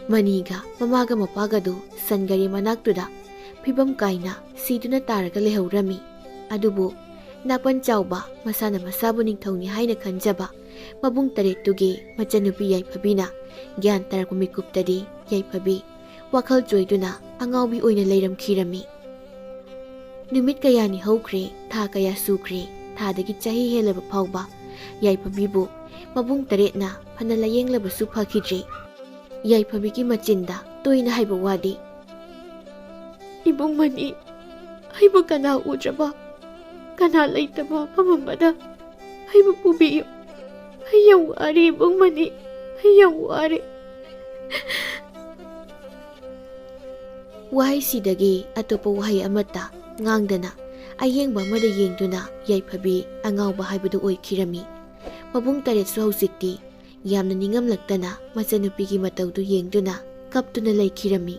ꯃꯅꯤꯒ ꯃꯃꯥꯒ ꯃꯄꯥꯒꯗꯨ ꯁꯟꯒꯥꯔꯤ ꯃꯅꯥꯛꯇꯨꯗ ꯐꯤꯕꯝ ꯀꯥꯏꯅ ꯁꯤꯗꯨꯅ ꯇꯥꯔꯒ ꯂꯩꯍꯧꯔꯝꯃꯤ. ꯑꯗꯨꯕꯨ ꯅꯥꯄꯟ ꯆꯥꯎꯕ ꯃꯁꯥꯅ ꯃꯁꯥꯕꯨ ꯅꯤꯡꯊꯧꯅꯤ ꯍꯥꯏꯅ ꯈꯟꯖꯕ ꯃꯕꯨꯡ 8ꯇꯨꯒꯤ ꯃꯆꯟꯅꯨꯄꯤ ꯌꯥꯏꯐꯕꯤꯅ ꯒ꯭ꯌꯥꯟ ꯇꯥꯔꯛꯄ ꯃꯤꯀꯨꯞꯇꯗꯤ ꯌꯥꯏꯐꯕꯤ ꯋꯥꯈꯜ ꯆꯣꯏꯗꯨꯅ ꯑꯉꯥꯎꯕꯤ ꯑꯣꯏꯅ ꯂꯩꯔꯝꯈꯤꯔꯝꯃꯤ. ꯅꯨꯃꯤꯠ ꯀꯌꯥꯅꯤ ꯍꯧꯈ꯭ꯔꯦ, ꯊꯥ ꯀꯌꯥ ꯁꯨꯈ꯭ꯔꯦ. ꯊꯥꯗꯒꯤ ꯆꯍꯤ ꯍꯦꯜꯂꯕ ꯐꯥꯎꯕ ꯌꯥꯏꯐꯕꯤꯕు ꯃꯕꯨꯡ 8ꯅ ꯐꯅ ꯂꯥꯌꯦꯡꯂꯕꯁꯨ ꯐꯈꯤꯗ꯭ꯔꯦ. ꯌꯥꯏꯐꯕꯤꯒꯤ ꯃꯆꯤꯟꯗ ꯇꯣꯏꯅ ꯍꯥꯏꯕ ꯋꯥꯗꯤ 이봉 머니, 아이부 가나 우드라바, 가나 레이타바 파문바다, 아이부 부비요. 아이양 와리 이봉 머니, 아이양 와리. ꯋꯥꯍꯩꯁꯤꯗꯒꯤ ꯑꯇꯣꯞꯄ ꯋꯥꯍꯩ ꯑꯃꯠꯇ ꯉꯥꯡꯗꯅ ꯑꯌꯦꯡꯕ ꯑꯃꯗ ꯌꯦꯡꯗꯨꯅ ꯌꯥꯏꯐꯕꯤ ꯑꯉꯥꯎꯕ ꯍꯥꯏꯕꯗꯨ ꯑꯣꯏꯈꯤꯔꯝꯃꯤ꯫ ꯃꯕꯨꯡ ꯇꯔꯦꯠꯁꯨ ꯍꯧꯖꯤꯛꯇꯤ ꯌꯥꯝꯅ ꯅꯤꯡꯉꯝꯂꯛꯇꯅ ꯃꯆꯟꯅꯨꯄꯤꯒꯤ ꯃꯇꯧꯗꯨ ꯌꯦꯡꯗꯨꯅ ꯀꯞꯇꯨꯅ ꯂꯩꯈꯤꯔꯝꯃꯤ꯫